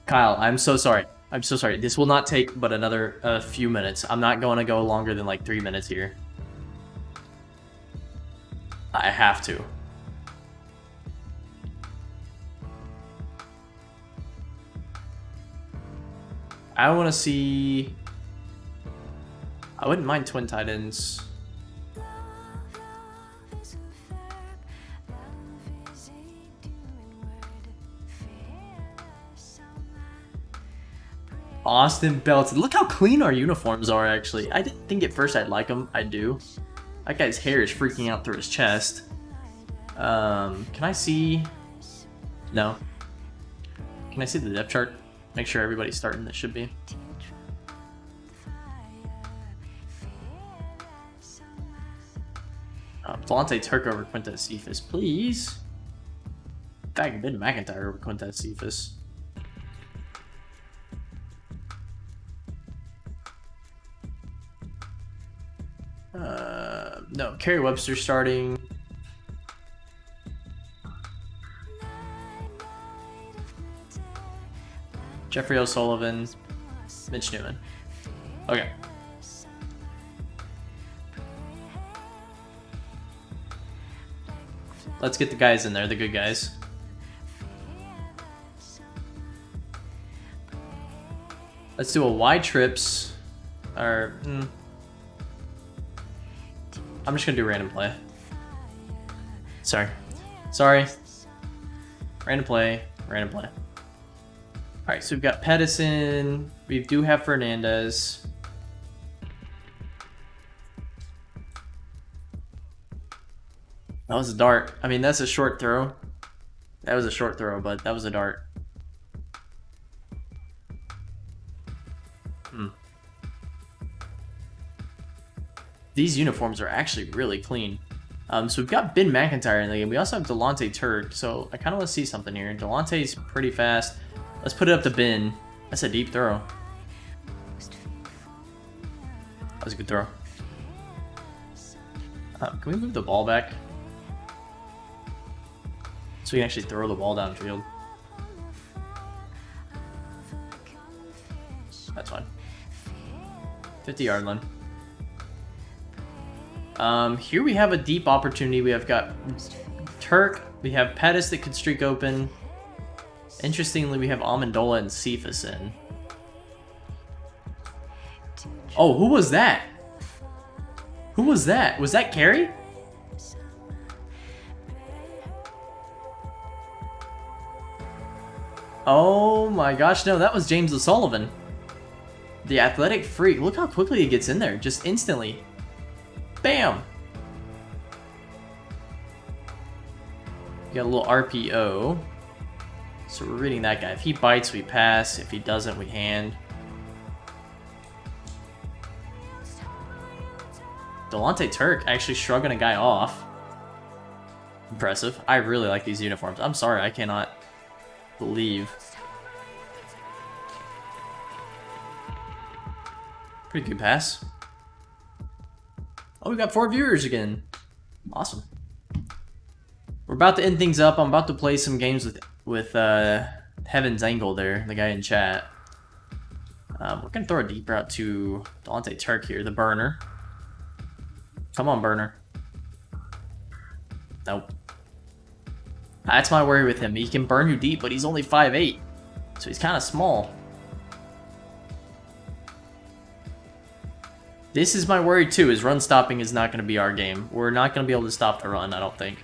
Kyle, I'm so sorry. I'm so sorry. This will not take but another few minutes. I'm not going to go longer than like 3 minutes here. I have to. I want to see... I wouldn't mind twin tight ends. Austin Belton. Look how clean our uniforms are, actually. I didn't think at first I'd like them. I do. That guy's hair is freaking out through his chest. Can I see... No. Can I see the depth chart? Make sure everybody's starting that should be. Delonte Turk over Quintez Cephas, please. In fact, Ben MacIntyre over Quintez Cephas. No, Kerry Webster starting. Jeffrey O'Sullivan, Mitch Newman. Okay. Let's get the guys in there, the good guys. Let's do a wide trips. Or, I'm just gonna do random play. Sorry. Random play, random play. Alright, so we've got Pedersen. We do have Fernandez. That was a dart. I mean, that's a short throw. That was a short throw, but that was a dart. These uniforms are actually really clean. So we've got Ben MacIntyre in the game. We also have Delonte Turk, so I kind of want to see something here. Delonte's pretty fast. Let's put it up to Ben. That's a deep throw. That was a good throw. Can we move the ball back? So we can actually throw the ball downfield. That's fine. 50-yard line. Here we have a deep opportunity. We have got Turk. We have Pettis that could streak open. Interestingly, we have Amendola and Cephas in. Oh, who was that? Who was that? Was that Kerry? Oh my gosh, no, that was James O'Sullivan. The athletic freak. Look how quickly he gets in there, just instantly. Bam! We got a little RPO. So we're reading that guy. If he bites, we pass. If he doesn't, we hand. Delonte Turk actually shrugging a guy off. Impressive. I really like these uniforms. I'm sorry, I cannot believe. Pretty good pass. Oh, we got 4 viewers again. Awesome. We're about to end things up. I'm about to play some games with Heaven's Angle there, the guy in chat. We're going to throw a deep route to Delonte Turk here, the burner. Come on, burner. Nope. That's my worry with him. He can burn you deep, but he's only 5'8", so he's kind of small. This is my worry too, is run stopping is not going to be our game. We're not going to be able to stop the run, I don't think.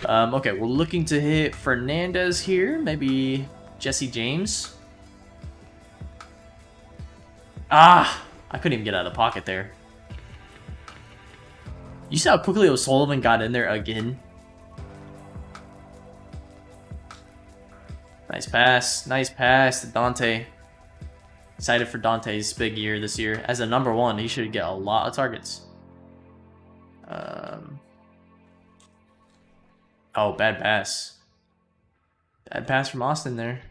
Okay, we're looking to hit Fernandez here. Maybe Jesse James. Ah! I couldn't even get out of the pocket there. You see how quickly O'Sullivan got in there again? Nice pass to Dante. Excited for Dante's big year this year. As a number 1, he should get a lot of targets. Oh, bad pass. Bad pass from Austin there.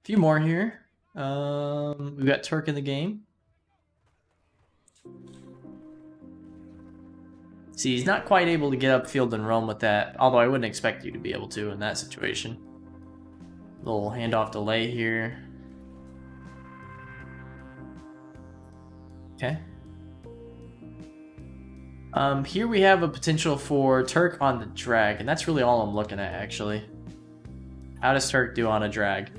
A few more here. We've got Turk in the game. See, he's not quite able to get upfield and roam with that, although I wouldn't expect you to be able to in that situation. Little handoff delay here. Okay. Here we have a potential for Turk on the drag, and that's really all I'm looking at, actually. How does Turk do on a drag?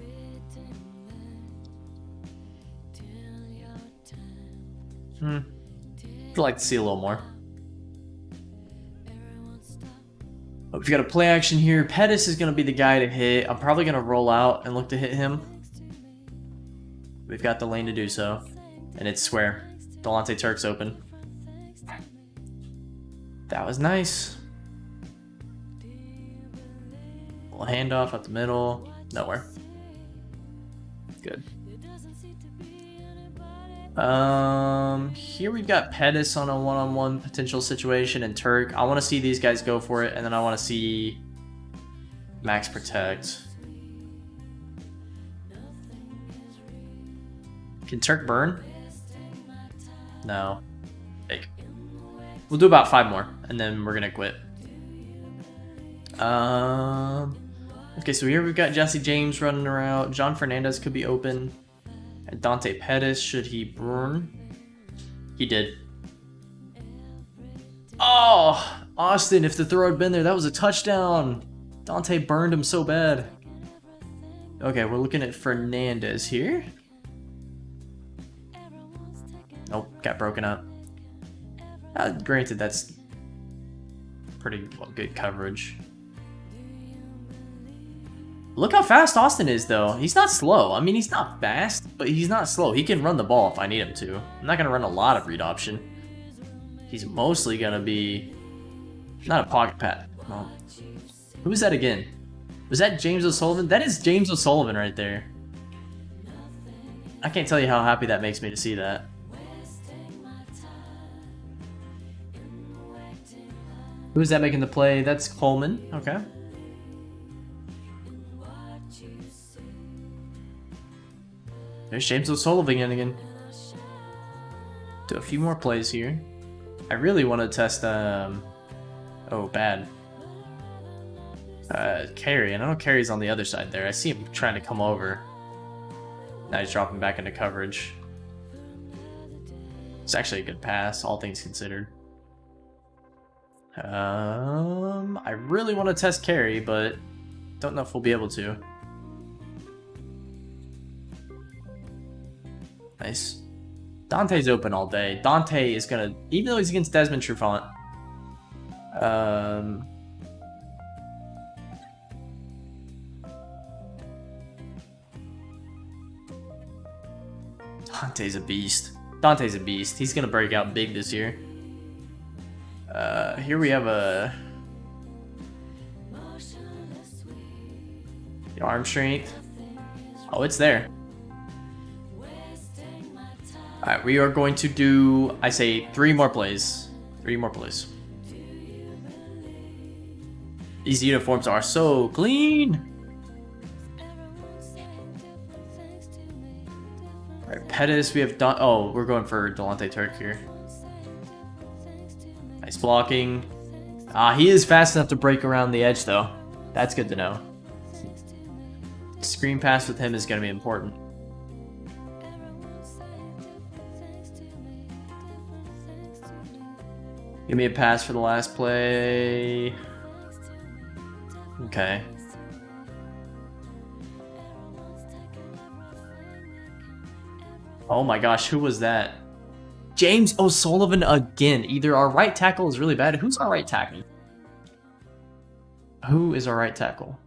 I'd like to see a little more. But we've got a play action here. Pettis is going to be the guy to hit. I'm probably going to roll out and look to hit him. We've got the lane to do so. And it's square. Delonte Turk's open. That was nice. Little handoff up the middle. Nowhere. Good. Here we've got Pettis on a one-on-one potential situation and Turk. I want to see these guys go for it, and then I want to see Max protect. Can Turk burn? No. Fake. We'll do about 5 more, and then we're gonna quit. Okay, so here we've got Jesse James running around. John Fernandez could be open. And Dante Pettis, should he burn? He did. Oh, Austin, if the throw had been there, that was a touchdown. Dante burned him so bad. Okay, we're looking at Fernandez here. Nope, got broken up. Granted, that's pretty good coverage. Look how fast Austin is, though. He's not slow. I mean, he's not fast, but he's not slow. He can run the ball if I need him to. I'm not going to run a lot of read option. He's mostly going to be... not a pocket pat. Well, who was that again? Was that James O'Sullivan? That is James O'Sullivan right there. I can't tell you how happy that makes me to see that. Who's that making the play? That's Coleman. Okay. There's James O'Sullivan again. Do a few more plays here. I really want to test, oh, bad. Carey, and I know Carey's on the other side there. I see him trying to come over. Now he's dropping back into coverage. It's actually a good pass, all things considered. I really want to test Carey, but don't know if we'll be able to. Nice. Dante's open all day. Dante is gonna, even though he's against Desmond Trufant, Dante's a beast. Dante's a beast. He's gonna break out big this year. Here we have a the arm strength. Oh, it's there. Alright, we are going to do, I say, 3 more plays. 3 more plays. These uniforms are so clean. Alright, Pettis, we have done. Oh, we're going for Delonte Turk here. Nice blocking. He is fast enough to break around the edge, though. That's good to know. Screen pass with him is going to be important. Give me a pass for the last play. Okay. Oh my gosh, who was that? James O'Sullivan again. Either our right tackle is really bad. Who's our right tackle? Who is our right tackle?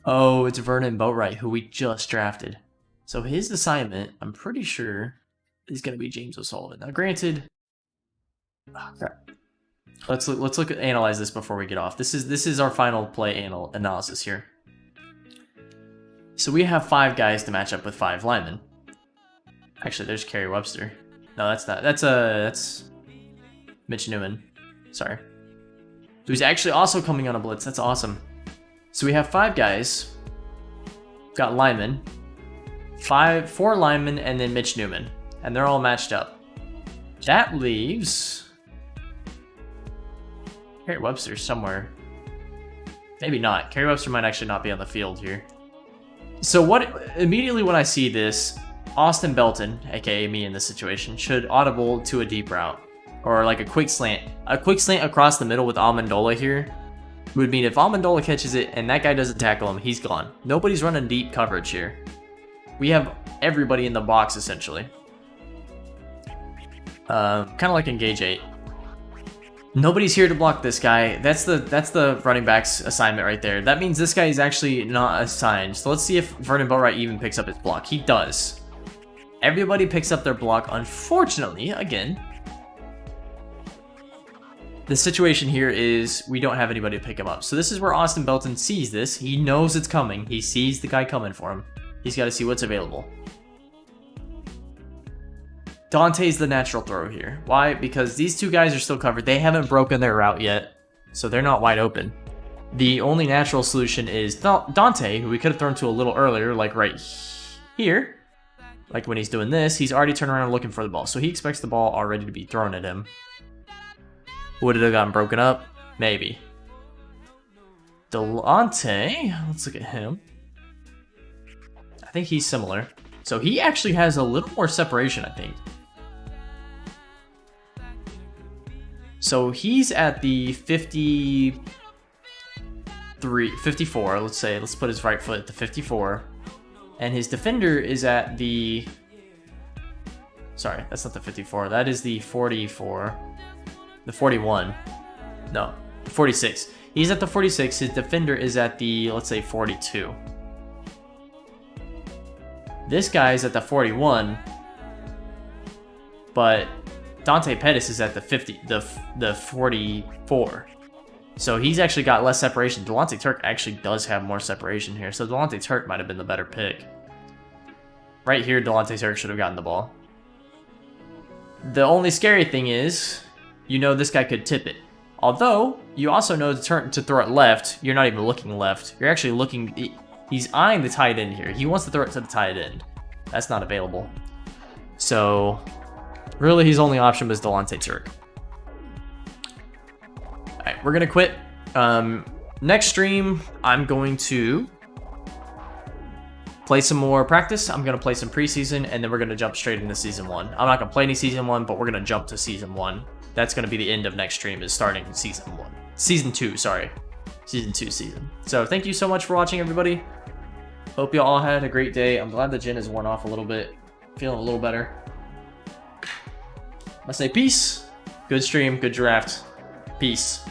Oh, it's Vernon Boatwright, who we just drafted. So his assignment, I'm pretty sure, is going to be James O'Sullivan. Now, granted, oh, crap. Let's look at analyze this before we get off. This is our final play analysis here. So we have 5 guys to match up with 5 linemen. Actually, there's Kerry Webster. No, that's not. That's Mitch Newman. Sorry. Who's actually also coming on a blitz. That's awesome. So we have 5 guys. Got linemen. 4 linemen, and then Mitch Newman. And they're all matched up. That leaves Kerry Webster somewhere. Maybe not. Kerry Webster might actually not be on the field here. So immediately when I see this, Austin Belton, aka me in this situation, should audible to a deep route. Or like a quick slant. A quick slant across the middle with Amendola here would mean if Amendola catches it and that guy doesn't tackle him, he's gone. Nobody's running deep coverage here. We have everybody in the box essentially. Kind of like in Gauge 8. Nobody's here to block this guy. That's the running back's assignment right there. That means this guy is actually not assigned. So let's see if Vernon Boatwright even picks up his block. He does. Everybody picks up their block. Unfortunately, again, the situation here is we don't have anybody to pick him up. So this is where Austin Belton sees this. He knows it's coming. He sees the guy coming for him. He's got to see what's available. Dante's the natural throw here. Why? Because these 2 guys are still covered. They haven't broken their route yet, so they're not wide open. The only natural solution is Dante, who we could have thrown to a little earlier, like right here. Like when he's doing this, he's already turned around and looking for the ball. So he expects the ball already to be thrown at him. Would it have gotten broken up? Maybe. Delonte, let's look at him. I think he's similar. So he actually has a little more separation, I think. So he's at the 54, let's say. Let's put his right foot at the 54. And his defender is at the... Sorry, that's not the 54. That is the 44. The 41. No, 46. He's at the 46. His defender is at the, let's say, 42. This guy's at the 41. But Dante Pettis is at the 50, the 44. So he's actually got less separation. Delonte Turk actually does have more separation here. So Delonte Turk might have been the better pick. Right here, Delonte Turk should have gotten the ball. The only scary thing is, you know this guy could tip it. Although, you also know to throw it left, you're not even looking left. You're actually looking... He's eyeing the tight end here. He wants to throw it to the tight end. That's not available. So, really his only option was Delonte Turk. Alright, we're going to quit. Next stream, I'm going to play some more practice. I'm going to play some preseason, and then we're going to jump straight into Season 1. I'm not going to play any Season 1, but we're going to jump to Season 1. That's going to be the end of next stream, is starting Season 1. Season 2, sorry. Season 2 season. So thank you so much for watching, everybody. Hope you all had a great day. I'm glad the gin has worn off a little bit. Feeling a little better. I say peace. Good stream, good draft. Peace.